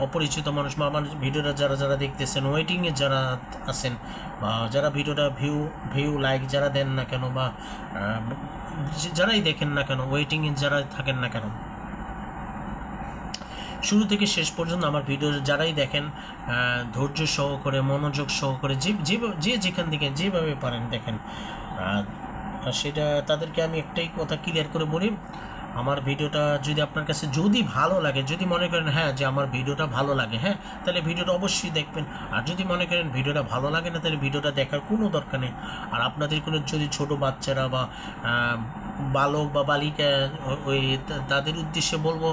অপরিচিত মানুষ বা আমার ভিডিওটা যারা দেখতেছেন, ওয়েটিংয়ে যারা আছেন বা যারা ভিডিওটা ভিউ লাইক যারা দেন না কেন বা যারাই দেখেন না কেন, ওয়েটিংয়ে যারা থাকেন না কেন, শুরু থেকে শেষ পর্যন্ত আমার ভিডিও যারাই দেখেন ধৈর্য সহকারে, মনোযোগ সহকারে, যে যেখান থেকে যেভাবে পারেন দেখেন, সেটা তাদেরকে আমি একটাই কথা ক্লিয়ার করে বলি, আমার ভিডিওটা যদি আপনার কাছে যদি ভালো লাগে, যদি মনে করেন হ্যাঁ যে আমার ভিডিওটা ভালো লাগে, হ্যাঁ তাহলে ভিডিওটা অবশ্যই দেখবেন। আর যদি মনে করেন ভিডিওটা ভালো লাগে না, তাহলে ভিডিওটা দেখার কোনো দরকার নেই। আর আপনাদের কোনো যদি ছোট বাচ্চারা বা বালক বা বালিকা, ওই তাদের উদ্দেশ্যে বলবো,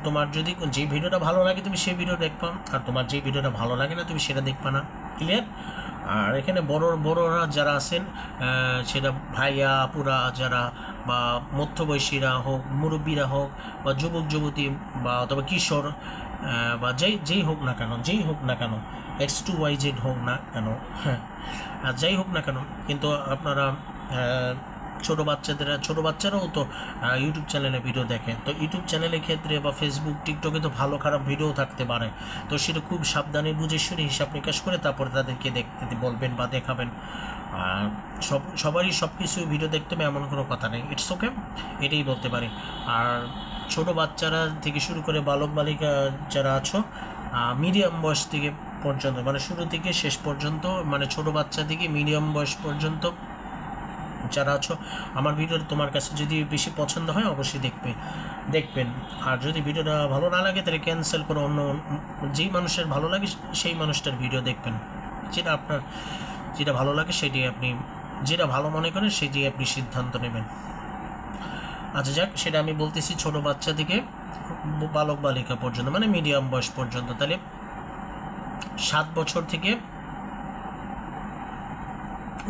তোমার যদি যে ভিডিওটা ভালো লাগে তুমি সেই ভিডিও দেখবা, আর তোমার যে ভিডিওটা ভালো লাগে না তুমি সেটা দেখবা না। ক্লিয়ার? আর এখানে বড়রা যারা আছেন, সেটা ভাইয়া আপুরা যারা, বা মধ্যবয়সীরা হোক, মুরব্বীরা হোক, বা যুবক যুবতী, বা অথবা কিশোর, বা যেই হোক না কেন, X2YZ হোক না কেন, হ্যাঁ যাই হোক না কেন, কিন্তু আপনারা ছোটো বাচ্চারাও তো ইউটিউব চ্যানেলে ভিডিও দেখে। তো ইউটিউব চ্যানেলের ক্ষেত্রে বা ফেসবুক, টিকটকে তো ভালো খারাপ ভিডিও থাকতে পারে। তো সেটা খুব সাবধানে বুঝে শুনে হিসাব নিকাশ করে তারপরে তাদেরকে দেখতে বলবেন বা দেখাবেন। সবারই সব কিছু ভিডিও দেখতে হবে এমন কোনো কথা নেই, ইটস ওকে, এটাই বলতে পারি। আর ছোটো বাচ্চারা থেকে শুরু করে বালক বালিকা যারা আছো, মিডিয়াম বয়স থেকে পর্যন্ত, মানে শুরু থেকে শেষ পর্যন্ত, মানে ছোটো বাচ্চা থেকে মিডিয়াম বয়স পর্যন্ত যারা আছো, আমার ভিডিওটা তোমার কাছে যদি বেশি পছন্দ হয় অবশ্যই দেখবেন। আর যদি ভিডিওটা ভালো না লাগে তাহলে ক্যান্সেল করে অন্য যেই মানুষের ভালো লাগে সেই মানুষটার ভিডিও দেখবেন। যেটা ভালো লাগে সেটি আপনি, যেটা ভালো মনে করেন সেটি আপনি সিদ্ধান্ত নেবেন। আচ্ছা যাক, সেটা আমি বলতেছি ছোট বাচ্চা থেকে বালক বালিকা পর্যন্ত, মানে মিডিয়াম বয়স পর্যন্ত। তাহলে 7 বছর থেকে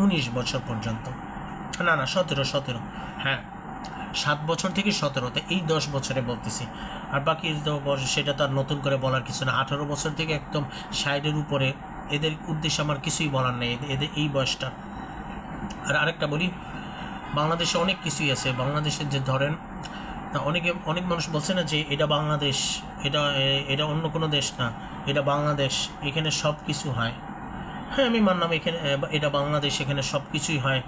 19 বছর পর্যন্ত, না 17, হ্যাঁ 7 বছর থেকে 17, তো এই 10 বছরে বলতেছি। আর বাকি তো সেটা তো আর নতুন করে বলার কিছু না। 18 বছর থেকে একদম 60-এর উপরে, এদের উদ্দেশ্যে আমার কিছুই বলার নেই, এদের এই বয়সটা। আর আরেকটা বলি, বাংলাদেশে অনেক কিছুই আছে। বাংলাদেশের যে ধরেন, অনেক মানুষ বলছে না যে এটা বাংলাদেশ, এটা অন্য কোনো দেশ না, এটা বাংলাদেশ, এখানে সব কিছু হয়। হ্যাঁ আমি মানলাম এখানে এটা বাংলাদেশ, এখানে সব কিছুই হয়।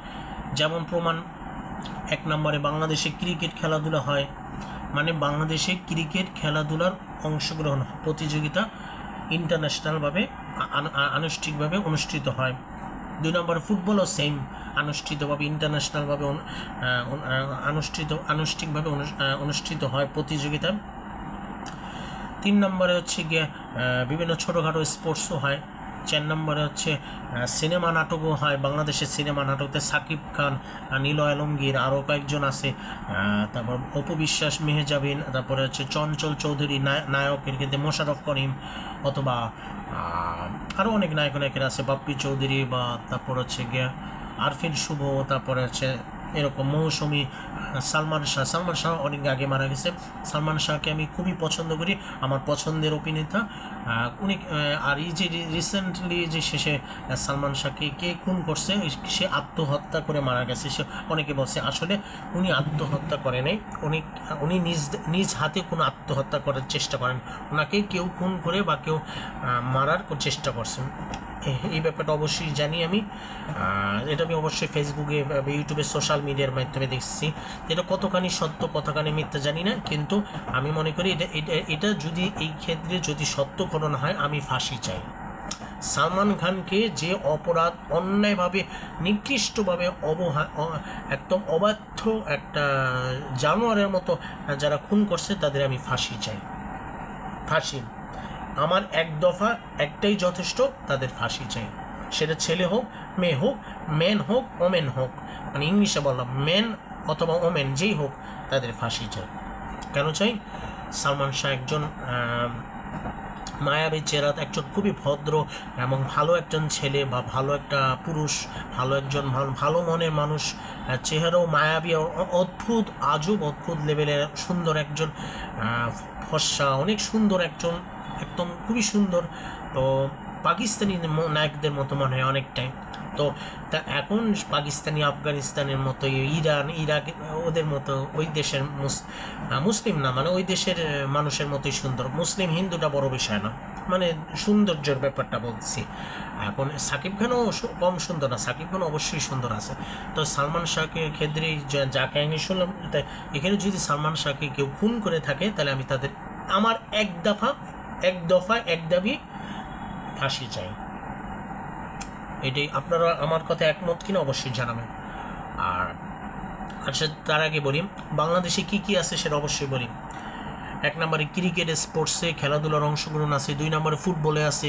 যেমন প্রমাণ, 1 নম্বরে বাংলাদেশে ক্রিকেট খেলাধুলা হয়, মানে বাংলাদেশে ক্রিকেট খেলাধুলার অংশগ্রহণ প্রতিযোগিতা ইন্টারন্যাশনালভাবে আনুষ্ঠানিকভাবে অনুষ্ঠিত হয়। 2 নম্বরে ফুটবলও সেম, আনুষ্ঠানিকভাবে ইন্টারন্যাশনালভাবে আনুষ্ঠানিকভাবে অনুষ্ঠিত হয় প্রতিযোগিতা। 3 নম্বরে হচ্ছে গিয়ে বিভিন্ন ছোটোখাটো স্পোর্টসও হয়। 4 নম্বরে হচ্ছে সিনেমা নাটকও হয়। বাংলাদেশের সিনেমা নাটকতে সাকিব খান, নিলয় আলমগীর, আরও কয়েকজন আছে, তারপর অপু বিশ্বাস, মেহেজাবিন, তারপরে হচ্ছে চঞ্চল চৌধুরী নায়কের ক্ষেত্রে, মোশাররফ করিম, অথবা আরও অনেক নায়কের আছে, বাপ্পি চৌধুরী, বা তারপর হচ্ছে গিয়ে আরফিন শুভ, তারপরে হচ্ছে এরকম মৌসুমি, সালমান শাহ অনেক আগে মারা গেছে। সালমান শাহকে আমি খুবই পছন্দ করি, আমার পছন্দের অভিনেতা উনি। আর এই যে রিসেন্টলি যে শেষে সালমান শাহকে কে খুন করছে, সে আত্মহত্যা করে মারা গেছে। সে অনেকে বলছে আসলে উনি আত্মহত্যা করে নাই, উনি নিজ হাতে কোনো আত্মহত্যা করার চেষ্টা করেন, ওনাকে কেউ খুন করে বা কেউ মারার চেষ্টা করছেন। এই ব্যাপারটা অবশ্যই জানি আমি, এটা আমি অবশ্যই ফেসবুকে বা ইউটিউবে সোশ্যাল মিডিয়ার মাধ্যমে দেখছি। এটা কতখানি সত্য কতখানি মিথ্যা জানি না, কিন্তু আমি মনে করি এটা যদি এই ক্ষেত্রে যদি সত্য ঘটনা হয়, আমি ফাঁসি চাই। সালমান খানকে যে অপরাধ অন্যায়ভাবে নিকৃষ্টভাবে একদম অবাধ্য একটা জানোয়ারের মতো যারা খুন করছে তাদের আমি ফাঁসি চাই। ফাঁসি আমার এক দফা একটাই যথেষ্ট, তাদের ফাঁসি চাই। সেটা ছেলে হোক, মেয়ে হোক, মেন হোক, ওমেন হোক, মানে ইংলিশে বললাম মেন অথবা ওমেন, যেই হোক তাদের ফাঁসি চাই। কেন চাই? সালমান শাহ একজন মায়াবী চেহারা, একজন খুবই ভদ্র এবং ভালো একজন ছেলে বা ভালো একটা পুরুষ, ভালো একজন ভালো মনের মানুষ, চেহারাও মায়াবী, অদ্ভুত আজব অদ্ভুত লেভেলের সুন্দর একজন, ফর্সা অনেক সুন্দর একজন, একদম খুবই সুন্দর। তো পাকিস্তানি নায়কদের মতো মনে হয় অনেকটাই। তো তা এখন পাকিস্তানি, আফগানিস্তানের মতো, ইরান, ইরাক, ওদের মতো ওই দেশের মুসলিম না, মানে ওই দেশের মানুষের মতোই সুন্দর। মুসলিম হিন্দুটা বড় বিষয় না, মানে সৌন্দর্যের ব্যাপারটা বলছি। এখন সাকিব খানও কম সুন্দর না, সাকিব খান অবশ্যই সুন্দর আছে। তো সালমান শাহকে ক্ষেত্রে যা কাহিনী শুনলাম, তাই এখানে যদি সালমান শাহকে কেউ খুন করে থাকে তাহলে আমি তাদের আমার এক দফা এক দাবি, ফাঁসি চাই। এটাই। আপনারা আমার কথা একমত কিনা অবশ্যই জানাবেন। আর আচ্ছা, তার আগে বলি বাংলাদেশে কি কি আছে সেটা অবশ্যই বলি। 1 নম্বরে ক্রিকেটে, স্পোর্টসে, খেলাধুলার অংশগ্রহণ আছে। 2 নম্বরে ফুটবলে আছে,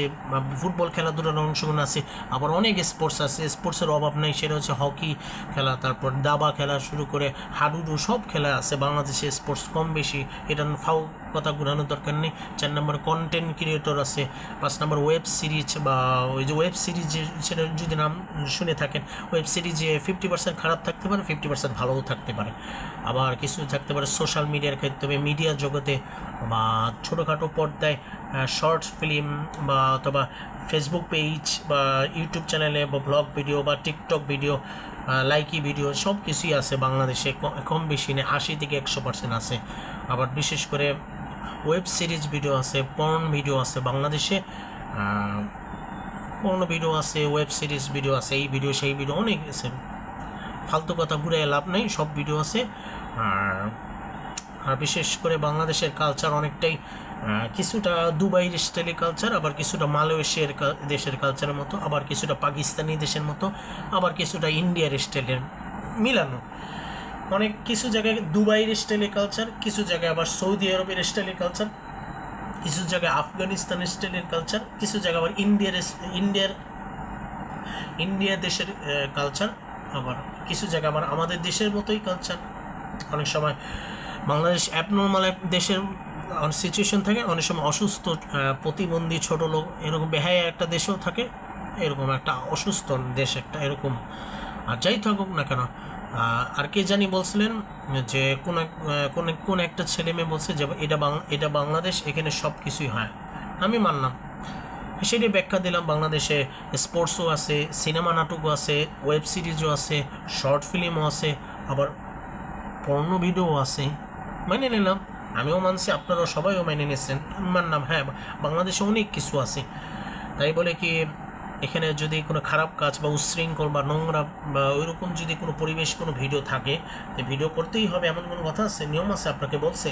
ফুটবল খেলাধুলার অংশগ্রহণ আছে। আবার অনেক স্পোর্টস আছে, স্পোর্টসের অভাব নেই, সেটা হচ্ছে হকি খেলা, তারপর দাবা খেলা শুরু করে হাডুডু সব খেলা আছে বাংলাদেশে। স্পোর্টস কম বেশি, এটা ফাউ কথা ঘুরানোর দরকার নেই। 4 নম্বরে কন্টেন্ট ক্রিয়েটর আছে। 5 নম্বর ওয়েব সিরিজ, বা ওই যে ওয়েব সিরিজ সেটা যদি নাম শুনে থাকেন, ওয়েব সিরিজে 50% খারাপ থাকতে পারে, 50% ভালোও থাকতে পারে। আবার কিছু থাকতে পারে সোশ্যাল মিডিয়ার ক্ষেত্রে, মিডিয়া জগতে বা ছোটোখাটো পর্দায় শর্ট ফিল্ম, বা অথবা ফেসবুক পেজ বা ইউটিউব চ্যানেলে, বা ব্লগ ভিডিও বা টিকটক ভিডিও, লাইকি ভিডিও, সব কিছুই আছে বাংলাদেশে। কম বেশি নেই, 80 থেকে 100% আছে। আবার বিশেষ করে ওয়েব সিরিজ ভিডিও আছে, পর্ন ভিডিও আছে বাংলাদেশে। পর্ন ভিডিও আছে, ওয়েব সিরিজ ভিডিও আছে, এই ভিডিও সেই ভিডিও অনেক আছে। ফালতু কথা ঘুরে লাভ নেই, সব ভিডিও আছে। আর বিশেষ করে বাংলাদেশের কালচার অনেকটাই কিছুটা দুবাইয়ের স্টাইলের কালচার, আবার কিছুটা মালয়েশিয়ার দেশের কালচারের মতো, আবার কিছুটা পাকিস্তানি দেশের মতো, আবার কিছুটা ইন্ডিয়ার স্টাইলের মিলানো। অনেক কিছু জায়গায় দুবাইয়ের স্টাইলের কালচার, কিছু জায়গায় আবার সৌদি আরবের স্টাইলের কালচার, কিছু জায়গায় আফগানিস্তানের স্টাইলের কালচার, কিছু জায়গায় আবার ইন্ডিয়া দেশের কালচার, আবার কিছু জায়গায় আবার আমাদের দেশের মতোই কালচার। অনেক সময় বাংলাদেশ অ্যাবনর্মাল এক দেশের সিচুয়েশন থাকে, অনেক সময় অসুস্থ প্রতিবন্ধী ছোট লোক, এরকম বেহায়া একটা দেশেও থাকে, এরকম একটা অসুস্থ দেশ একটা এরকম। আর যাই থাকুক না কেন, আর কে জানি বলছিলেন যে কোন একটা ছেলে মেয়ে বলছে যে এটা বাংলাদেশ, এখানে সব কিছুই হয়। আমি মানলাম, সেটাই ব্যাখ্যা দিলাম। বাংলাদেশে স্পোর্টসও আছে, সিনেমা নাটকও আছে, ওয়েব সিরিজও আছে, শর্ট ফিল্মও আছে, আবার পর্ন ভিডিও আছে। মেনে নিলাম, আমিও মানছি, আপনারাও সবাইও মেনে নিচ্ছেন, আমি মানলাম হ্যাঁ বাংলাদেশে অনেক কিছু আছে। তাই বলে কি এখানে যদি কোনো খারাপ কাজ বা উচ্ছৃঙ্খল বা নোংরা বা ওইরকম যদি কোনো পরিবেশ কোনো ভিডিও থাকে, ভিডিও করতেই হবে এমন কোনো কথা আছে? নিয়ম আছে? আপনাকে বলছে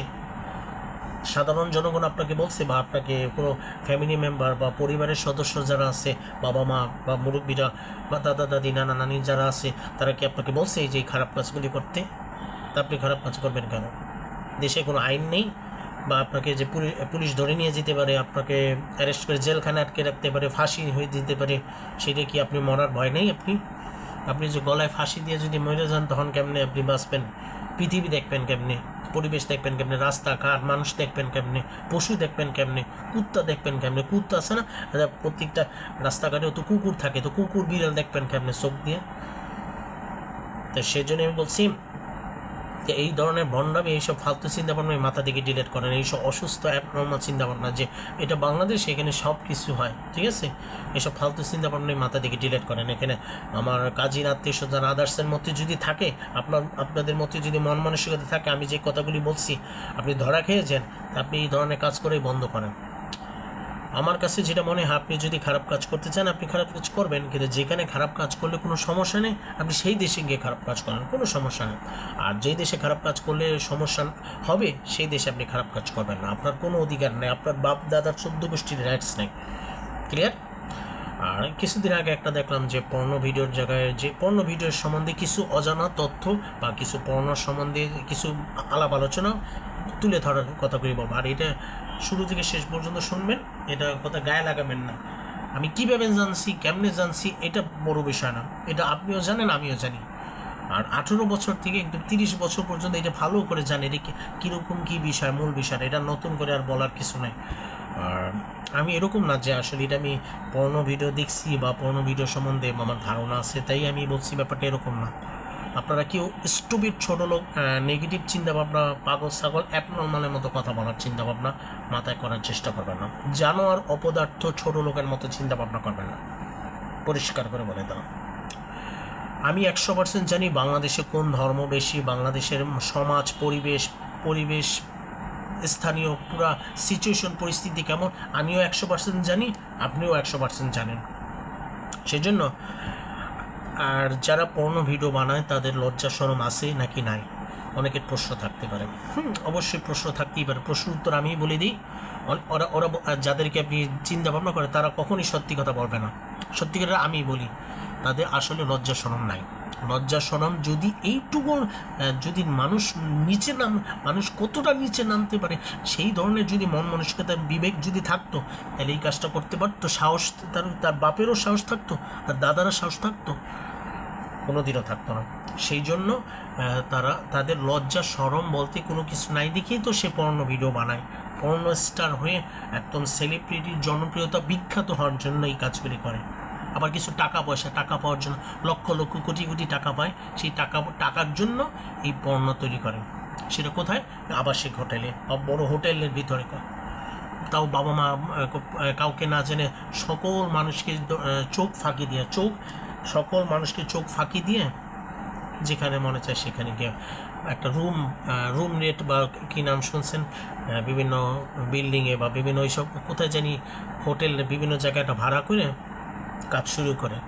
সাধারণ জনগণ, আপনাকে বলছে, বা আপনাকে কোনো ফ্যামিলি মেম্বার বা পরিবারের সদস্য যারা আছে, বাবা মা বা মুরব্বীরা বা দাদা দাদি নানা নানি যারা আছে, তারা কি আপনাকে বলছে যে এই খারাপ কাজগুলি করতে? তা আপনি খারাপ কাজ করবেন কেন? দেশে কোনো আইন নেই, বা আপনাকে যে পুলিশ ধরে নিয়ে যেতে পারে, আপনাকে অ্যারেস্ট করে জেলখানে আটকে রাখতে পারে, ফাঁসি হয়ে দিতে পারে, সেটা কি আপনি মরার ভয় নেই? আপনি যে গলায় ফাঁসি দিয়ে যদি মরে যান, তখন কেমনে আপনি বাঁচবেন? পৃথিবী দেখবেন কেমনে? পরিবেশ দেখবেন কেমনে? রাস্তাঘাট মানুষ দেখবেন কেমনে? পশু দেখবেন কেমনে? কুত্তা দেখবেন কেমনে? কুত্তা আছে না, প্রত্যেকটা রাস্তাঘাটেও তো কুকুর থাকে, তো কুকুর বিড়াল দেখবেন কেমনে চোখ দিয়ে? তো সেই জন্য আমি বলছি যে এই ধরনের ভণ্ডামি, এইসব ফালতু চিন্তাভাবনা মাথা থেকে ডিলিট করেন। এইসব অসুস্থ অ্যাবনর্মাল চিন্তাভাবনা যে এটা বাংলাদেশ, এখানে সব কিছু হয়, ঠিক আছে, এইসব ফালতু চিন্তাভাবনায় মাথা থেকে ডিলিট করেন। এখানে আমার কাজিন আত্মীয় স্বজন আদার্সের মধ্যে যদি থাকে, আপনাদের মধ্যে যদি মন মানসিকতা থাকে, আমি যে কথাগুলি বলছি আপনি ধরা খেয়েছেন, আপনি এই ধরনের কাজ করেই বন্ধ করেন। আমার কাছে যেটা মনে হয়, আপনি যদি খারাপ কাজ করতে চান আপনি খারাপ কাজ করবেন, কিন্তু যেখানে খারাপ কাজ করলে কোনো সমস্যা নেই, আপনি সেই দেশে গিয়ে খারাপ কাজ করেন, কোনো সমস্যা নেই। আর যেই দেশে খারাপ কাজ করলে সমস্যা হবে, সেই দেশে আপনি খারাপ কাজ করবেন না। আপনার কোনো অধিকার নেই, আপনার বাপ দাদার 14 গোষ্ঠীর রাইটস নেই। ক্লিয়ার? আর কিছুদিন আগে একটা দেখলাম যে পর্ন ভিডিওর জায়গায়, যে পর্ন ভিডিওর সম্বন্ধে কিছু অজানা তথ্য বা কিছু পর্ন সম্বন্ধে কিছু আলাপ আলোচনা তুলে ধরার কথাগুলি বলবো। আর এটা শুরু থেকে শেষ পর্যন্ত শুনবেন, এটা কথা গায়ে লাগাবেন না। আমি কীভাবে জানছি, কেমনে জানছি, এটা বড় বিষয় না, এটা আপনিও জানেন আমিও জানি। আর 18 বছর থেকে একদম 30 বছর পর্যন্ত এটা ভালো করে জানি এটা কীরকম কী বিষয়, মূল বিষয়, এটা নতুন করে আর বলার কিছু নাই। আর আমি এরকম না যে আসলে এটা আমি পর্ন ভিডিও দেখছি বা পর্ন ভিডিও সম্বন্ধে আমার ধারণা আছে তাই আমি বলছি, ব্যাপারটা এরকম না। আপনারা কেউ স্টুপিড ছোটো লোক, নেগেটিভ চিন্তাভাবনা, পাগল ছাগল অ্যাবনর্মালের মতো কথা বলার চিন্তাভাবনা মাথায় করার চেষ্টা করবেন না। জানোয়ার অপদার্থ ছোটো লোকের মতো চিন্তাভাবনা করবেন না, পরিষ্কার করে বলে দিলাম। আমি 100% জানি বাংলাদেশে কোন ধর্ম বেশি, বাংলাদেশের সমাজ পরিবেশ স্থানীয় পুরা সিচুয়েশন পরিস্থিতি কেমন, আমিও 100% জানি, আপনিও 100% জানেন। সেজন্য আর যারা পর্ন ভিডিও বানায় তাদের লজ্জা শরম আছে নাকি নাই, অনেকের প্রশ্ন থাকতে পারে। অবশ্যই প্রশ্ন থাকতেই পারে, প্রশ্নের উত্তর আমিই বলে দিই। ওরা ওরা যাদেরকে আপনি চিন্তা ভাবনা করে তারা কখনই সত্যি কথা বলবে না, সত্যি কথা আমিই বলি, তাদের আসলে লজ্জা শরম নাই। লজ্জা শরম যদি এইটুকু, যদি মানুষ কতটা নিচে নামতে পারে সেই ধরনের যদি মন মানসিকতার বিবেক যদি থাকতো, তাহলে এই কাজটা করতে পারতো। সাহস তার বাপেরও সাহস থাকতো, তার দাদারও সাহস থাকতো, কোনোদিনও থাকতো না। সেই জন্য তাদের লজ্জা শরম বলতে কোনো কিছু নাই দেখেই তো সে পর্ণ ভিডিও বানায়। পর্ণ স্টার হয়ে একদম সেলিব্রিটির জনপ্রিয়তা বিখ্যাত হওয়ার জন্য এই কাজগুলি করে। আবার কিছু টাকা পাওয়ার জন্য লক্ষ লক্ষ কোটি কোটি টাকা পায়, সেই টাকার জন্য এই পর্ণ তৈরি করে। সেটা কোথায়? আবাসিক হোটেলে বা বড় হোটেলের ভিতরে, তাও বাবা মা কাউকে না জেনে সকল মানুষকে চোখ ফাঁকি দিয়ে যেখানে মনে চায় সেখানে গিয়ে একটা রুম রেট বা কী নাম শুনছেন, বিভিন্ন বিল্ডিংয়ে বা বিভিন্ন ওইসব কোথায় জানি হোটেল বিভিন্ন জায়গাটা ভাড়া করে কাজ শুরু করে।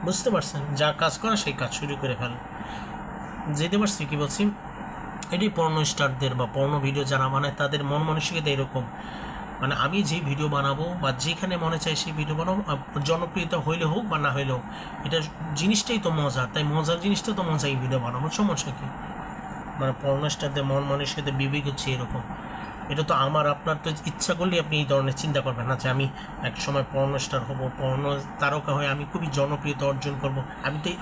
বুঝতে পারছেন? যা কাজ করা সেই কাজ শুরু করে ফেলে। যেতে পারছি কি বলছি? এটি পর্ণ স্টারদের বা পর্ণ ভিডিও যারা বানায় তাদের মন মানসিকতা এরকম। মানে আমি যে ভিডিও বানাবো বা যেখানে মনে চাই সেই ভিডিও বানাবো, জনপ্রিয়তা হইলে হোক বা না হইলেও, এটা জিনিসটাই তো মজা, তাই মজার জিনিসটা তো মজা, এই ভিডিও বানাবো, সমস্যা কি? মানে পর্ণ স্টারদের মন মানসিকতা বিবেক হচ্ছে এরকম। এটা তো আপনার তো ইচ্ছা করলে আপনি এই ধরনের চিন্তা করবেন না যে আমি এক সময় পর্ণ স্টার হব, পর্ণ তারকা হয়ে আমি খুবই জনপ্রিয়তা অর্জন করব।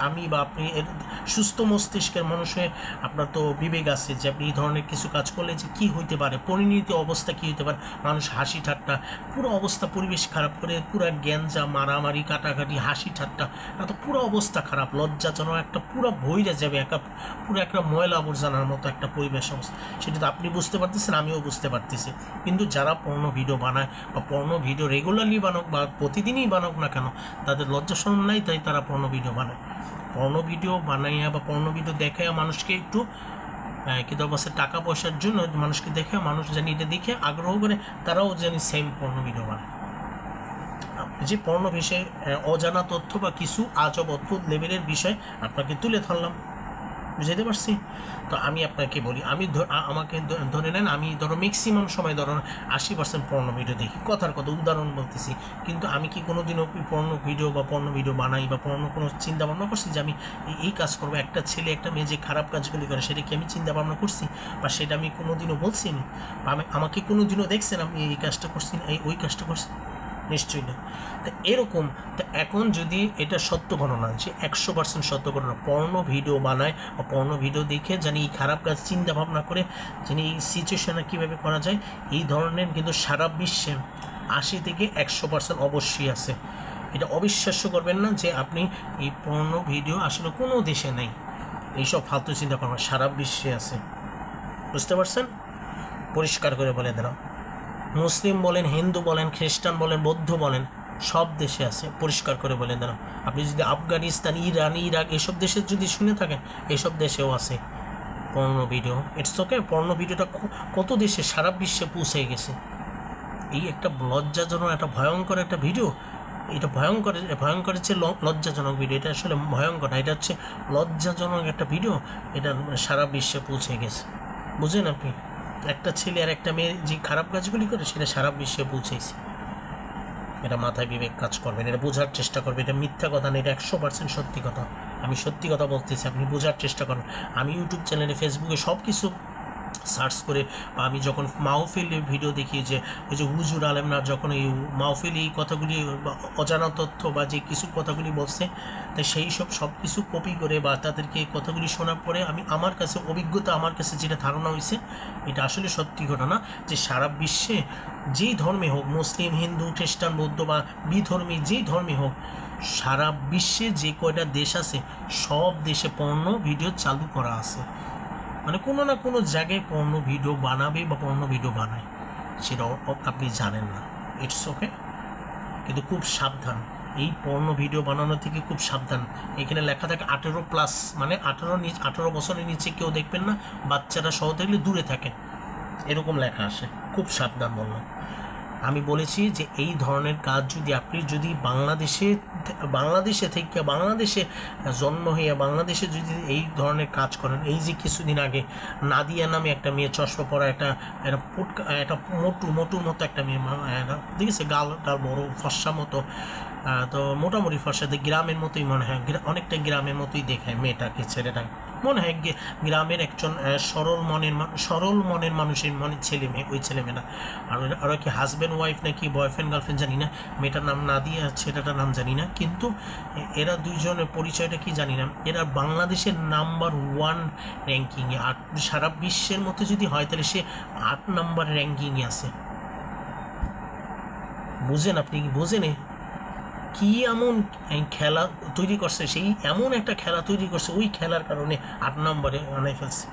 আমি বা আপনি এর সুস্থ মস্তিষ্কের মানুষ হয়ে আপনার তো বিবেক আছে যে আপনি এই ধরনের কিছু কাজ করলে যে কী হইতে পারে, পরিণত অবস্থা কী হইতে পারে। মানুষ হাসি ঠাট্টা, পুরো অবস্থা পরিবেশ খারাপ করে, পুরো গ্যাঞ্জা মারামারি কাটাকাটি হাসি ঠাট্টা, এত পুরো অবস্থা খারাপ, লজ্জাজনক একটা পুরো ভইরা যাবে, পুরো একটা ময়লা আবর্জনার মতো একটা পরিবেশ অবস্থা। সেটা তো আপনি বুঝতে পারতেছেন, আমিও বুঝতে পারতেছি। কিন্তু যারা পর্ণ ভিডিও বানায় বা পর্ণ ভিডিও রেগুলারলি বানাক বা প্রতিদিনই বানাক না কেন, তাদের লজ্জা শরম নাই, তাই তারা পর্ণ ভিডিও বানায়। পর্ণ ভিডিও বানাইয়া বা পর্ণ ভিডিও দেখাইয়া মানুষকে একটু কিন্তু অবশ্যই টাকা পয়সার জন্য মানুষকে দেখে, মানুষ জানি এটা দেখে আগ্রহ করে, তারাও জানি সেম পর্ণ ভিডিও বানায়। যে পর্ণ বিষয়ে অজানা তথ্য বা কিছু আজব অদ্ভুত লেভেলের বিষয় আপনাকে তুলে ধরলাম, বুঝতে পারছি? তো আমি আপনাকে বলি, আমাকে ধরে নেন, আমি ধরো ম্যাক্সিমাম সময় ধরো 80% পর্ণ ভিডিও দেখি, কথার কথা উদাহরণ বলতেছি। কিন্তু আমি কি কোনোদিনও পর্ণ ভিডিও বানাই বা পর্ণ কোনো চিন্তা ভাবনা করছি যে আমি এই কাজ করবো? একটা ছেলে একটা মেয়ে যে খারাপ কাজগুলি করে সেটা কি আমি চিন্তা ভাবনা করছি বা সেটা আমি কোনোদিনও বলছি? আমাকে কোনোদিনও দেখছেন আমি এই কাজটা করছি না, ওই কাজটা করছি? নিশ্চয়ই না। তো এরকম, তো এখন যদি এটা সত্য ঘটনা, যে 100% সত্য ঘটনা, পর্ণ ভিডিও বানায় বা পর্ণ ভিডিও দেখে জানি এই খারাপ কাজ চিন্তা ভাবনা করে জানি এই সিচুয়েশনে কীভাবে করা যায়, এই ধরনের কিন্তু সারা বিশ্বে 80 থেকে 100% অবশ্যই আছে। এটা অবিশ্বাস্য করবেন না যে আপনি এই পর্ণ ভিডিও আসলে কোনো দেশে নেই, এইসব ফালতু চিন্তা করবেন, সারা বিশ্বে আছে। বুঝতে পারছেন? পরিষ্কার করে বলে দিলাম। মুসলিম বলেন, হিন্দু বলেন, খ্রিস্টান বলেন, বৌদ্ধ বলেন, সব দেশে আছে, পরিষ্কার করে বলে দিলাম। আপনি যদি আফগানিস্তান, ইরান, ইরাক এসব দেশে যদি শুনে থাকেন, এসব দেশেও আছে পর্ণ ভিডিও। ইটস ওকে, পর্ণ ভিডিওটা কত দেশে সারা বিশ্বে পৌঁছে গেছে। এই একটা লজ্জাজনক, একটা ভয়ঙ্কর একটা ভিডিও, এটা ভয়ঙ্কর হচ্ছে লজ্জাজনক ভিডিও, এটা আসলে ভয়ঙ্কর না, এটা হচ্ছে লজ্জাজনক একটা ভিডিও, এটা সারা বিশ্বে পৌঁছে গেছে। বুঝলেন আপনি? একটা ছেলে আর একটা মেয়ে যে খারাপ কাজগুলি করে সেটা সারা বিশ্বে পৌঁছেছে। এটা মাথায় বিবেক কাজ করবেন, এটা বোঝার চেষ্টা করবেন। এটা মিথ্যা কথা না, এটা 100% সত্যি কথা। আমি সত্যি কথা বলতেছি, আপনি বোঝার চেষ্টা করবেন। আমি ইউটিউব চ্যানেলে, ফেসবুকে সব কিছু সার্চ করে, বা আমি যখন মাহফিলে ভিডিও দেখি, যে ওই যে হুজুর আলেমরা যখন এই মাহফিল এই কথাগুলি অজানা তথ্য বা যে কিছু কথাগুলি বলছে, তাই সেই সব কিছু কপি করে বা তাদেরকে এই কথাগুলি শোনার পরে আমার কাছে অভিজ্ঞতা, আমার কাছে যেটা ধারণা হয়েছে, এটা আসলে সত্যি ঘটনা যে সারা বিশ্বে যেই ধর্মে হোক, মুসলিম, হিন্দু, খ্রিস্টান, বৌদ্ধ বা বিধর্মী যেই ধর্মে হোক, সারা বিশ্বে যে কয়টা দেশ আছে সব দেশে পর্ণ ভিডিও চালু করা আছে। মানে কোনো না কোনো জায়গায় পর্ণ ভিডিও বানাবে বা পর্ণ ভিডিও বানায়, সেটা আপনি জানেন না। ইটস ওকে, কিন্তু খুব সাবধান, এই পর্ণ ভিডিও বানানো থেকে খুব সাবধান। এখানে লেখা থাকে 18+, মানে 18 বছরের নিচে কেউ দেখবেন না, বাচ্চারা সহ থাকলে দূরে থাকেন, এরকম লেখা আসে। খুব সাবধান বললাম। আমি বলেছি যে এই ধরনের কাজ যদি বাংলাদেশে থেকে বাংলাদেশে জন্ম হয়ে বাংলাদেশে যদি এই ধরনের কাজ করেন, এই যে কিছুদিন আগে নাদিয়া নামে একটা মেয়ে, চশমা পরা একটা মোটুর মতো একটা মেয়ে, দেখেছে গাল বড় ফর্সা মতো, তো মোটামুটি ফর্সাতে গ্রামের মতোই মনে হয়, অনেকটা গ্রামের মতোই দেখায় মেয়েটাকে, ছেলেটাকে মনে হয় গ্রামের একজন সরল মনের মানুষের ছেলে মেয়ে, ওই ছেলে মেয়েরা। আর ওরা কি হাজব্যান্ড ওয়াইফ নাকি বয়ফ্রেন্ড গার্লফ্রেন্ড জানি না, মেয়েটার নাম নাদিয়া, ছেলেটার নাম জানি না, কিন্তু এরা দুইজনের পরিচয়টা কি জানি না। এরা বাংলাদেশের নাম্বার 1 র্যাঙ্কিংয়ে, আর সারা বিশ্বের মধ্যে যদি হয় তাহলে সে 8 নাম্বার র্যাঙ্কিংয়ে আছে। বুঝেন আপনি, বোঝেন কি এমন খেলা তৈরি করছে, সেই এমন একটা খেলা তৈরি করছে, ওই খেলার কারণে 8 নম্বরে আনাই ফেলছে।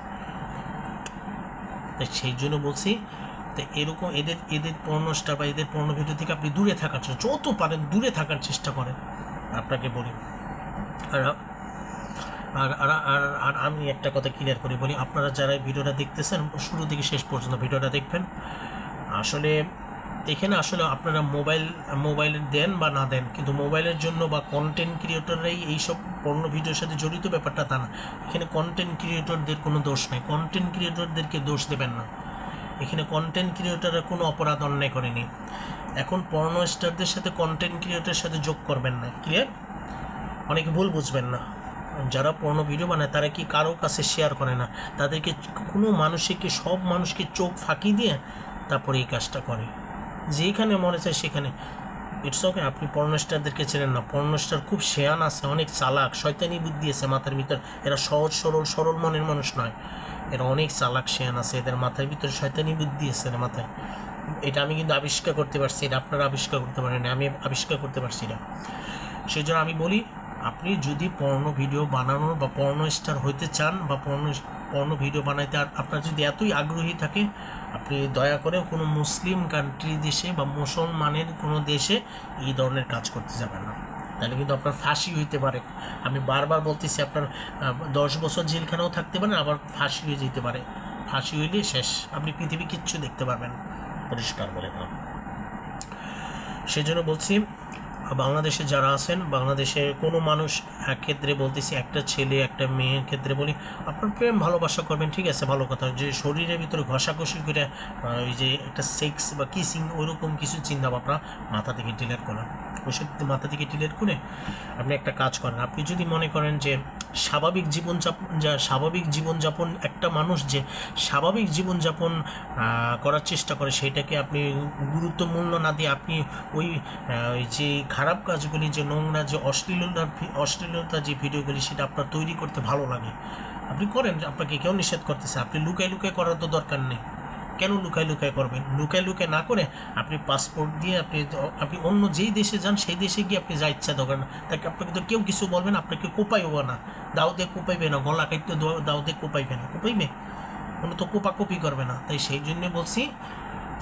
তাই সেই জন্য বলছি, তো এরকম এদের পর্নোস্টার বা এদের পর্নো ভিডিও থেকে আপনি দূরে থাকার চেষ্টা, যত পারেন দূরে থাকার চেষ্টা করেন, আপনাকে বলি। আর আর আর আর আমি একটা কথা ক্লিয়ার করে বলি, আপনারা যারা ভিডিওটা দেখতেছেন শুরু থেকে শেষ পর্যন্ত ভিডিওটা দেখবেন। আসলে এখানে আসলে আপনারা মোবাইল দেন বা না দেন, কিন্তু মোবাইলের জন্য বা কন্টেন্ট ক্রিয়েটররাই এইসব পর্নো ভিডিওর সাথে জড়িত, ব্যাপারটা তা না। এখানে কন্টেন্ট ক্রিয়েটরদের কোনো দোষ নেই, কন্টেন্ট ক্রিয়েটরদেরকে দোষ দেবেন না। এখানে কন্টেন্ট ক্রিয়েটররা কোনো অপরাধ অন্যায় করেনি। এখন পর্নো স্টারদের সাথে কন্টেন্ট ক্রিয়েটরের সাথে যোগ করবেন না, ক্লিয়ার? অনেকে ভুল বুঝবেন না। যারা পর্নো ভিডিও বানায় তারা কি কারো কাছে শেয়ার করে না, তাদেরকে কোনো সব মানুষকে চোখ ফাঁকি দিয়ে তারপরে এই কাজটা করে, যেখানে মনে চায় সেখানে। ইটস ওকে, আপনি পর্নোস্টারদেরকে চেনেন না, পর্নোস্টার খুব শেয়ান আছে, অনেক চালাক, শয়তানি বুদ্ধি আছে মাথার ভিতর। এরা সহজ সরল মনের মানুষ নয়, এরা অনেক চালাক শেয়ান আছে, এদের মাথার ভিতরে শয়তানি বুদ্ধি আছে মাথায়। এটা আমি কিন্তু আবিষ্কার করতে পারছি, এটা আপনারা আবিষ্কার করতে পারেন, আমি আবিষ্কার করতে পারছি না। সেই জন্য আমি বলি, আপনি যদি পর্নো ভিডিও বানানোর বা পর্নো স্টার হইতে চান বা পর্নো ভিডিও বানাইতে আপনার যদি এতই আগ্রহী থাকে, আপনি দয়া করে কোনো মুসলিম কান্ট্রি দেশে বা মুসলমানের কোনো দেশে এই ধরনের কাজ করতে যাবেন না, তাহলে কিন্তু আপনার ফাঁসি হইতে পারে। আমি বারবার বলতেছি, আপনার 10 বছর জেলখানাও থাকতে পারেন, আবার ফাঁসি হয়ে যেতে পারে। ফাঁসি হইলে শেষ, আপনি পৃথিবী কিচ্ছু দেখতে পারবেন, পরিষ্কার বলে দিলাম। সেই জন্য বলছি, বাংলাদেশে যারা আছেন, বাংলাদেশে কোনো মানুষ ক্ষেত্রে বলতেছি, একটা ছেলে একটা মেয়ের ক্ষেত্রে বলি, আপনার প্রেম ভালোবাসা করবেন, ঠিক আছে, ভালো কথা। যে শরীরের ভিতরে ঘষাঘষি করে ওই যে একটা সেক্স বা কিসিং ওইরকম কিছু চিন্তা ভাবনা মাথা থেকে ডিলিট করেন, ওইসব মাথা থেকে ডিলিট করে আপনি একটা কাজ করেন। আপনি যদি মনে করেন যে স্বাভাবিক জীবনযাপন একটা মানুষ যে স্বাভাবিক জীবনযাপন করার চেষ্টা করে, সেটাকে আপনি গুরুত্ব মূল্য না দিয়ে আপনি ওই যে খারাপ কাজগুলি, যে নোংরা, যে অশ্লীলতা যে ভিডিওগুলি, সেটা আপনার তৈরি করতে ভালো লাগে, আপনি করেন, আপনাকে কেউ নিষেধ করতেছে। আপনি লুকায় করার তো দরকার নেই, কেন লুকায় করবেন? লুকায় না করে আপনি পাসপোর্ট দিয়ে আপনি অন্য যেই দেশে যান সেই দেশে গিয়ে আপনি যা ইচ্ছা দরকার, তাকে আপনাকে তো কেউ কিছু বলবেন, আপনাকে কোপাইও না, দাও দিয়ে কোপাইবে না, গলা কাটতে দাও দিয়ে কোপাইবে কোনো তো কোপাকপি করবে না। তাই সেই জন্য বলছি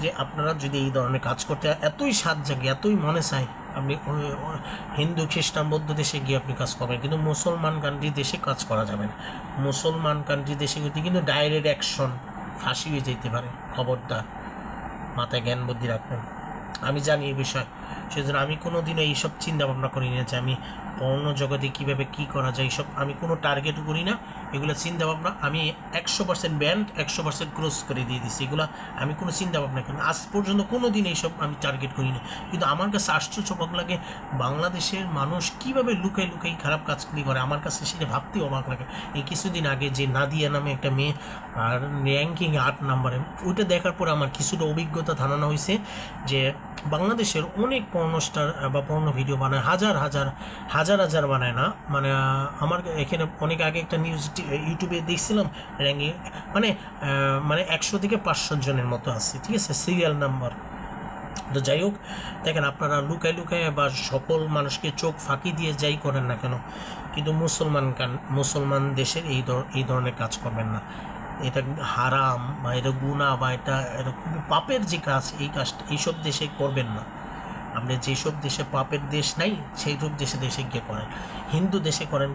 যে আপনারা যদি এই ধরনের কাজ করতে এতই স্বাদ জাগে, এতই মনে চায়, আপনি হিন্দু খ্রিস্টান বৌদ্ধ দেশে গিয়ে আপনি কাজ করবেন, কিন্তু মুসলমান কান্ট্রি দেশে কাজ করা যাবে না। মুসলমান কান্ট্রি দেশে কিন্তু ডাইরেক্ট অ্যাকশন, ফাঁসি হয়ে যেতে পারে, খবরদার, মাথায় জ্ঞান বুদ্ধি রাখবেন। আমি জানি এই বিষয়, সেজন্য আমি কোনো দিনও এইসব চিন্তা ভাবনা করি না যে আমি পর্ণ জগতে কীভাবে কী করা যায়, এইসব আমি কোনো টার্গেটও করি না। এগুলো চিন্তাভাবনা আমি 100% ব্যান্ড, 100% ক্রস করে দিয়ে দিচ্ছি। এগুলো আমি কোনো চিন্তাভাবনা করি না, আজ পর্যন্ত কোনো দিন এইসব আমি টার্গেট করি না। কিন্তু আমার কাছে আশ্চর্য অবাক লাগে, বাংলাদেশের মানুষ কীভাবে লুকাই খারাপ কাজগুলি করে, আমার কাছে সেটা ভাবতেই অবাক লাগে। এই কিছুদিন আগে যে নাদিয়া নামে একটা মেয়ে আর র্যাঙ্কিংয়ে 8 নম্বরে, ওইটা দেখার পরে আমার কিছুটা অভিজ্ঞতা ধারণা হয়েছে যে বাংলাদেশের অনেক পর্নোস্টার বা পর্ণ ভিডিও বানায়, হাজার বানায় না। মানে আমার এখানে অনেক আগে একটা নিউজ ইউটিউবে দেখছিলাম, র্যাঙ্কিং মানে 100 থেকে 500 জনের মতো আছে, ঠিক আছে, সিরিয়াল নাম্বার। তো যাই হোক, দেখেন, আপনারা লুকায় বা সকল মানুষকে চোখ ফাঁকি দিয়ে যাই করেন না কেন, কিন্তু মুসলমান দেশের এই ধরনের কাজ করবেন না। এটা হারাম বা এটা গুনাহ বা এটা খুবই পাপের যে কাজ, এই কাজটা এইসব দেশে করবেন না, আপনি যেসব দেশে পাপের দেশ নাই সেই সব দেশে গিয়ে করেন। হিন্দু দেশে করেন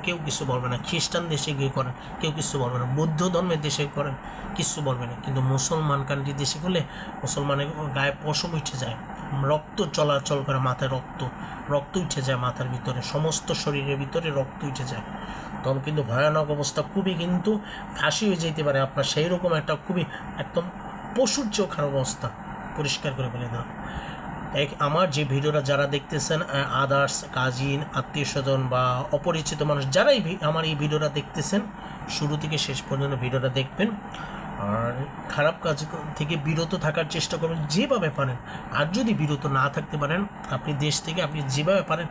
কেউ কিছু বলবে না, খ্রিস্টান দেশে গিয়ে করেন কেউ কিছু বলবে না, বৌদ্ধ ধর্মের দেশে করেন কিছু বলবে না, কিন্তু মুসলমান কান্ট্রি দেশে করলে মুসলমানের গায়ে পশম উঠে যায়, রক্ত চলাচল করে, মাথায় রক্ত উঠে যায়, মাথার ভিতরে সমস্ত শরীরের ভিতরে রক্ত উঠে যায়, তখন কিন্তু ভয়ানক অবস্থা, খুবই কিন্তু ফাঁসি হয়ে যেতে পারে আপনার, সেই রকম একটা খুবই একদম পশুর চেয়েও খারাপ অবস্থা। পরিষ্কার করে বলে দাও। আমার যে ভিডিওটা যারা দেখতেছেন, আদার্স কাজিন আত্মীয় স্বজন বা অপরিচিত মানুষ যারাই আমার এই ভিডিওটা দেখতেছেন, শুরু থেকে শেষ পর্যন্ত ভিডিওটা দেখবেন, আর খারাপ কাজ থেকে বিরত থাকার চেষ্টা করবেন যেভাবে পারেন। আর যদি বিরত না থাকতে পারেন, আপনি দেশ থেকে আপনি যেভাবে পারেন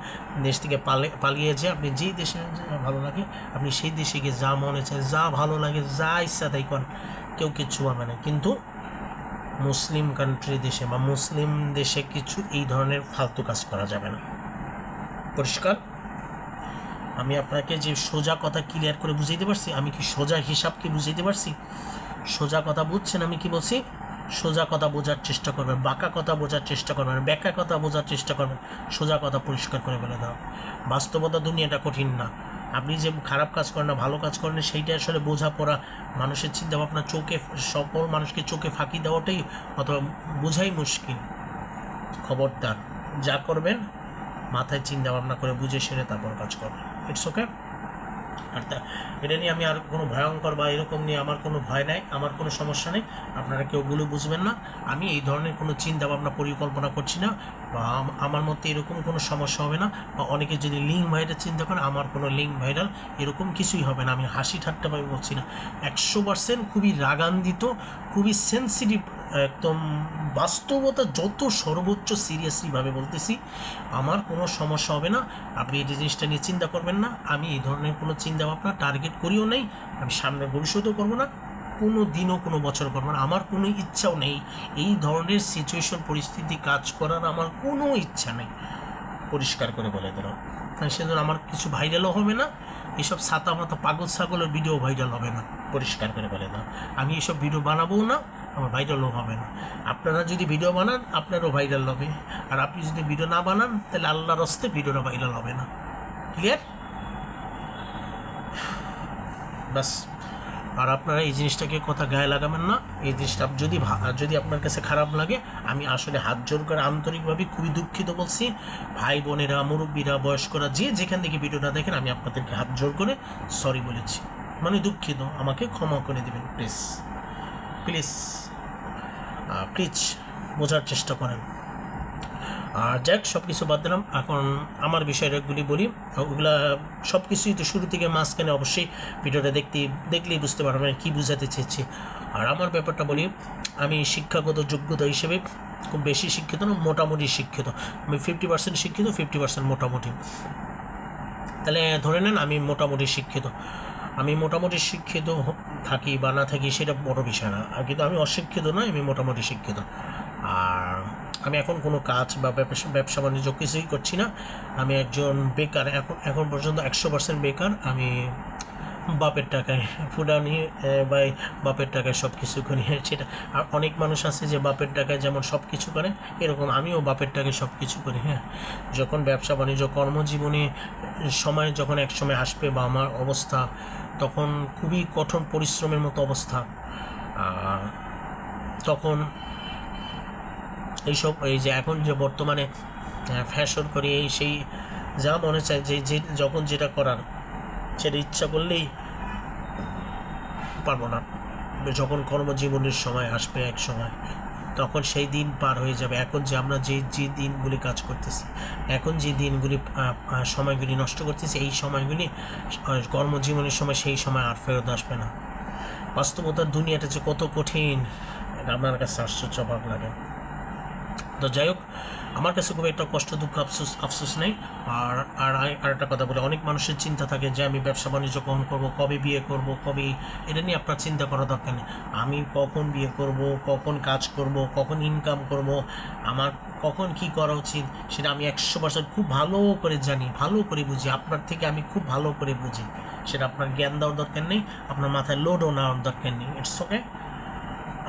দেশ থেকে পালিয়ে যেয়ে আপনি যেই দেশে ভালো লাগে আপনি সেই দেশে গিয়ে যা মনে চায়, যা ভালো লাগে, যা ইচ্ছা তাই করেন, কেউ কিচ্ছু পাবে না। কিন্তু মুসলিম কান্ট্রি দেশে বা মুসলিম দেশে কিছু এই ধরনের ফালতু কাজ করা যাবে না। পরিষ্কার? আমি আপনাকে যে সোজা কথা ক্লিয়ার করে বুঝাইতে পারছি, আমি কি সোজা হিসাব কি বুঝাইতে পারছি? সোজা কথা বুঝছেন আমি কি বলছি? সোজা কথা বোঝার চেষ্টা করবেন, বাঁকা কথা বোঝার চেষ্টা করবেন, ব্যাখ্যা কথা বোঝার চেষ্টা করবেন, সোজা কথা পরিষ্কার করে বলে দাও। বাস্তবতা দুনিয়াটা কঠিন না, আপনি যে খারাপ কাজ করেন না ভালো কাজ করেন সেইটা আসলে বোঝাপড়া, মানুষের চিন্তা ভাবনা চোখে, সকল মানুষকে চোখে ফাঁকি দেওয়াটাই অথবা বোঝাই মুশকিল। খবরদার যা করবেন মাথায় চিন্তা ভাবনা করে বুঝে সেরে তারপর কাজ করবেন। It's okay. আর এটা নিয়ে আমি আর কোনো ভয়ঙ্কর বা এরকম নিয়ে আমার কোনো ভয় নাই, আমার কোনো সমস্যা নেই, আপনারা কেউ ভুলে বুঝবেন না। আমি এই ধরনের কোনো চিন্তা ভাবনা পরিকল্পনা করছি না, বা আমার মধ্যে এরকম কোনো সমস্যা হবে না, বা অনেকে যদি লিঙ্ক ভাইরাল চিন্তা করেন, আমার কোনো লিঙ্ক ভাইরাল এরকম কিছুই হবে না। আমি হাসি ঠাট্টাভাবে বলছি না, 100% খুবই রাগান্বিত, খুবই সেন্সিটিভ, একদম বাস্তবতা যত সর্বোচ্চ সিরিয়াসলিভাবে বলতেছি, আমার কোনো সমস্যা হবে না। আপনি এই জিনিসটা নিয়ে চিন্তা করবেন না, আমি এই ধরনের কোনো চিন্তা ভাবনা টার্গেট করিও নেই, আমি সামনে ভবিষ্যতেও করবো না, কোনো দিনও কোনো বছর করবো না, আমার কোনো ইচ্ছাও নেই এই ধরনের সিচুয়েশন পরিস্থিতি কাজ করার, আমার কোনো ইচ্ছা নেই। পরিষ্কার করে বলে দিলাম। সেজন্য আমার কিছু ভাইরালও হবে না, এইসব ছাতা মাথা পাগল ছাগলের ভিডিও ভাইরাল হবে না। পরিষ্কার করে বলে দাও, আমি এইসব ভিডিও বানাবো না, আমার ভাইরালও হবে না। আপনারা যদি ভিডিও বানান আপনারও ভাইরাল হবে, আর আপনি যদি ভিডিও না বানান তাহলে আল্লাহর হস্তে ভিডিওটা ভাইরাল হবে না। ক্লিয়ার? বাস। আর আপনারা এই জিনিসটাকে কথা গায়ে লাগাবেন না, এই জিনিসটা যদি আপনার কাছে খারাপ লাগে, আমি আসলে হাত জোর করে আন্তরিকভাবে খুবই দুঃখিত বলছি। ভাই বোনেরা, মুরব্বীরা, বয়স্করা যে যেখান থেকে ভিডিওটা দেখেন, আমি আপনাদেরকে হাত জোর করে সরি বলেছি, মানে দুঃখিত, আমাকে ক্ষমা করে দেবেন প্লিজ প্লিজ প্লিজ, বোঝার চেষ্টা করেন। আর যাক, সব কিছু বাদ দিলাম, এখন আমার বিষয়গুলি বলি। ওগুলা সব কিছুই তো শুরু থেকে মাঝখানে অবশ্যই ভিডিওটা দেখলেই বুঝতে পারবেন কী বোঝাতে চেয়েছি। আর আমার ব্যাপারটা বলি, আমি শিক্ষাগত যোগ্যতা হিসেবে খুব বেশি শিক্ষিত না, মোটামুটি শিক্ষিত। আমি 50% শিক্ষিত, 50% মোটামুটি। তাহলে ধরে নেন আমি মোটামুটি শিক্ষিত। আমি মোটামুটি শিক্ষিত থাকি বা না থাকি সেটা বড় বিষয় না, আর কিন্তু আমি অশিক্ষিত নয়, আমি মোটামুটি শিক্ষিত। আর আমি এখন কোনো কাজ বা ব্যবসা বাণিজ্য কিছুই করছি না, আমি একজন বেকার, এখন পর্যন্ত 100% বেকার। আমি বাপের টাকায় ফুডানি বা বাপের টাকায় সব কিছু করি সেটা। আর অনেক মানুষ আছে যে বাপের টাকায় যেমন সব কিছু করে, এরকম আমিও বাপের টাকায় সব কিছু করি। হ্যাঁ, যখন ব্যবসা বাণিজ্য কর্মজীবনে সময় যখন এক সময় আসবে বা আমার অবস্থা তখন খুবই কঠোর পরিশ্রমের মতো অবস্থা, তখন এইসব এই যে এখন যে বর্তমানে ফ্যাশন করি এই সেই যা মনে চায় যে যখন যেটা করার সেটা ইচ্ছা করলেই পারবো না। যখন কর্মজীবনের সময় আসবে এক সময়, তখন সেই দিন পার হয়ে যাবে। এখন যে আমরা যে দিনগুলি কাজ করতেছি, এখন যে দিনগুলি সময়গুলি নষ্ট করতেছি, এই সময়গুলি কর্মজীবনের সময় সেই সময় আর ফেরত আসবে না। বাস্তবতার দুনিয়াটা যে কত কঠিন এটা আপনার কাছে আশ্চর্য ভাব লাগে। তো যাই হোক, আমার কাছে খুব একটা কষ্ট দুঃখ আফসোস নেই। আর একটা কথা বলে, অনেক মানুষের চিন্তা থাকে যে আমি ব্যবসা বাণিজ্য কখন করবো, কবে বিয়ে করব, কবে, এটা নিয়ে আপনার চিন্তা করা দরকার নেই। আমি কখন বিয়ে করব, কখন কাজ করব, কখন ইনকাম করব, আমার কখন কি করা উচিত সেটা আমি 100% খুব ভালো করে জানি, ভালো করে বুঝি। আপনার থেকে আমি খুব ভালো করে বুঝি, সেটা আপনার জ্ঞান দেওয়ার দরকার নেই, আপনার মাথায় লোডও নেওয়ার দরকার নেই। It's okay.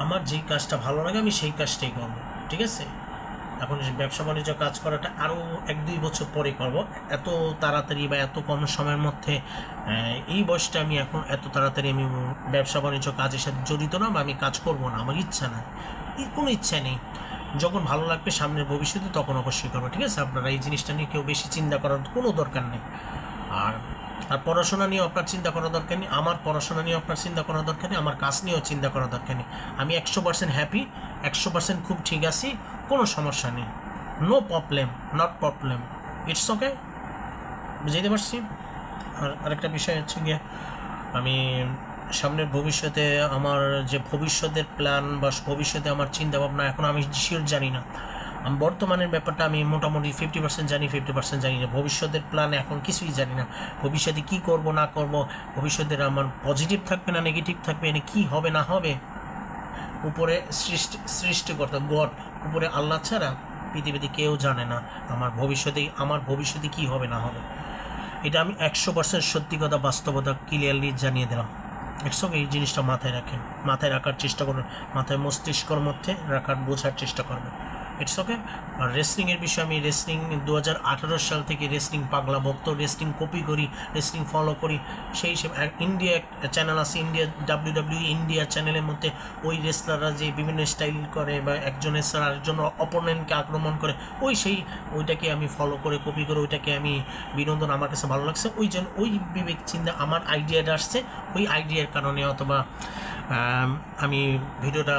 আমার যেই কাজটা ভালো লাগে আমি সেই কাজটাই করবো, ঠিক আছে? এখন ব্যবসা বাণিজ্য কাজ করাটা আরও 1-2 বছর পরে করব। এত তাড়াতাড়ি বা এত কম সময়ের মধ্যে এই বয়সটা আমি এখন এত তাড়াতাড়ি আমি ব্যবসা বাণিজ্য কাজের সাথে জড়িত না, বা আমি কাজ করব না, আমার ইচ্ছা নাই, কোনো ইচ্ছা নেই। যখন ভালো লাগবে সামনের ভবিষ্যতে তখন অবশ্যই করবো, ঠিক আছে? আপনারা এই জিনিসটা নিয়ে কেউ বেশি চিন্তা করার কোনো দরকার নেই। আর পড়াশোনা নিয়েও আপনার চিন্তা করার দরকার নেই, আমার পড়াশোনা নিয়েও আপনার চিন্তা করার দরকার নেই, আমার কাজ নিয়েও চিন্তা করার দরকার নেই। আমি 100% হ্যাপি, 100% খুব ঠিক আছি, কোনো সমস্যা নেই, no problem, not problem, it's okay. বুঝতে পারছি। আর আরেকটা বিষয় হচ্ছে গিয়ে, আমি সামনের ভবিষ্যতে আমার যে ভবিষ্যতের প্ল্যান বা ভবিষ্যতে আমার চিন্তাভাবনা এখন আমি শিওর জানি না। আমি বর্তমানের ব্যাপারটা আমি মোটামুটি 50% জানি, 50% জানি না। ভবিষ্যতের প্ল্যান এখন কিছুই জানি না। ভবিষ্যতে কি করব না করব, ভবিষ্যতের আমার পজিটিভ থাকবে না নেগেটিভ থাকবে, কি হবে না হবে, উপরে সৃষ্টিকর্তা গড, উপরে আল্লাহ ছাড়া পৃথিবীতে কেউ জানে না আমার ভবিষ্যতে কি হবে না হবে। এটা আমি 100% সত্যি কথা, বাস্তবতা ক্লিয়ারলি জানিয়ে দিলাম। It's okay. এই জিনিসটা মাথায় রাখেন, মাথায় রাখার চেষ্টা করুন, মাথায় মস্তিষ্কর মধ্যে রাখার, বোঝার চেষ্টা করবেন। It's okay. আর রেসলিংয়ের বিষয়ে, আমি রেসলিং 2018 সাল থেকে রেসলিং পাগলা ভক্ত, রেসলিং কপি করি, রেসলিং ফলো করি। সেই হিসেবে ইন্ডিয়া চ্যানেল আছে, WWE ইন্ডিয়া চ্যানেলের মধ্যে ওই রেসলাররা যে বিভিন্ন স্টাইল করে বা একজন রেসলার আরেকজন অপোনেন্টকে আক্রমণ করে, ওইটাকে আমি ফলো করে কপি করে, ওইটাকে আমি বিনোদন, আমার কাছে ভালো লাগছে, ওই বিবেক চিন্তা আমার আইডিয়াটা আসছে, ওই আইডিয়ার কারণে অথবা আমি ভিডিওটা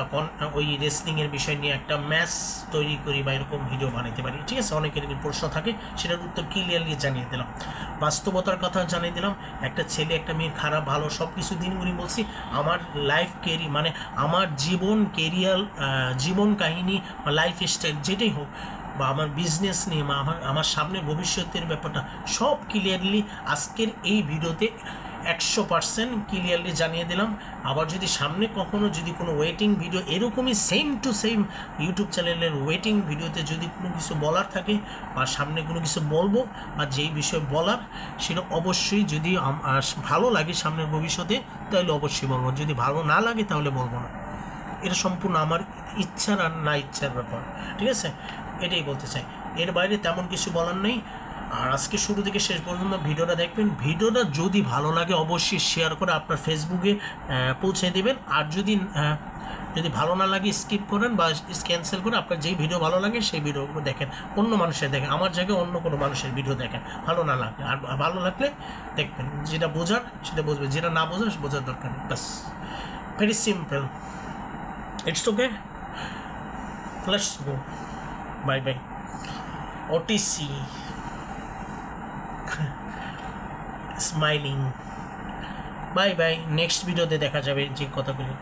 ওই রেসলিংয়ের বিষয় নিয়ে একটা ম্যাচ তৈরি করি বা এরকম ভিডিও বানাতে পারি, ঠিক আছে? অনেকের প্রশ্ন থাকে, সেটার উত্তর ক্লিয়ারলি জানিয়ে দিলাম, বাস্তবতার কথা জানিয়ে দিলাম। একটা ছেলে একটা মেয়ে, খারাপ ভালো সব কিছু দিনগুলি বলছি। আমার লাইফ কেরিয়ার মানে আমার জীবন কাহিনী বা লাইফ স্টাইল যেটাই হোক, বা আমার বিজনেস নিয়ে বা আমার সামনে ভবিষ্যতের ব্যাপারটা সব ক্লিয়ারলি আজকের এই ভিডিওতে 100% ক্লিয়ারলি জানিয়ে দিলাম। আবার যদি সামনে কখনো যদি কোনো ওয়েটিং ভিডিও এরকমই সেম টু সেম ইউটিউব চ্যানেলের ওয়েটিং ভিডিওতে যদি কোনো কিছু বলার থাকে বা সামনে কোনো কিছু বলবো বা যেই বিষয় বলার, সেটা অবশ্যই যদি ভালো লাগে সামনের ভবিষ্যতে তাহলে অবশ্যই বলবো, যদি ভালো না লাগে তাহলে বলবো না। এটা সম্পূর্ণ আমার ইচ্ছার আর না ইচ্ছার ব্যাপার, ঠিক আছে? এটাই বলতে চাই, এর বাইরে তেমন কিছু বলার নেই। আর আজকে শুরু থেকে শেষ পর্যন্ত ভিডিওটা দেখবেন। ভিডিওটা যদি ভালো লাগে অবশ্যই শেয়ার করে আপনার ফেসবুকে পৌঁছে দেবেন। আর যদি ভালো না লাগে স্কিপ করেন বা ক্যান্সেল করে আপনার যেই ভিডিও ভালো লাগে সেই ভিডিও দেখেন, অন্য মানুষের দেখেন, আমার জায়গায় অন্য কোনো মানুষের ভিডিও দেখেন, ভালো না লাগলে। আর ভালো লাগলে দেখবেন, যেটা বোঝার সেটা বুঝবেন, যেটা না বোঝার দরকার নেই, বাস, very simple. It's okay, let's go, bye bye, OTC smiling, bye bye. Next ভিডিওতে দেখা যাবে যে কথাগুলি।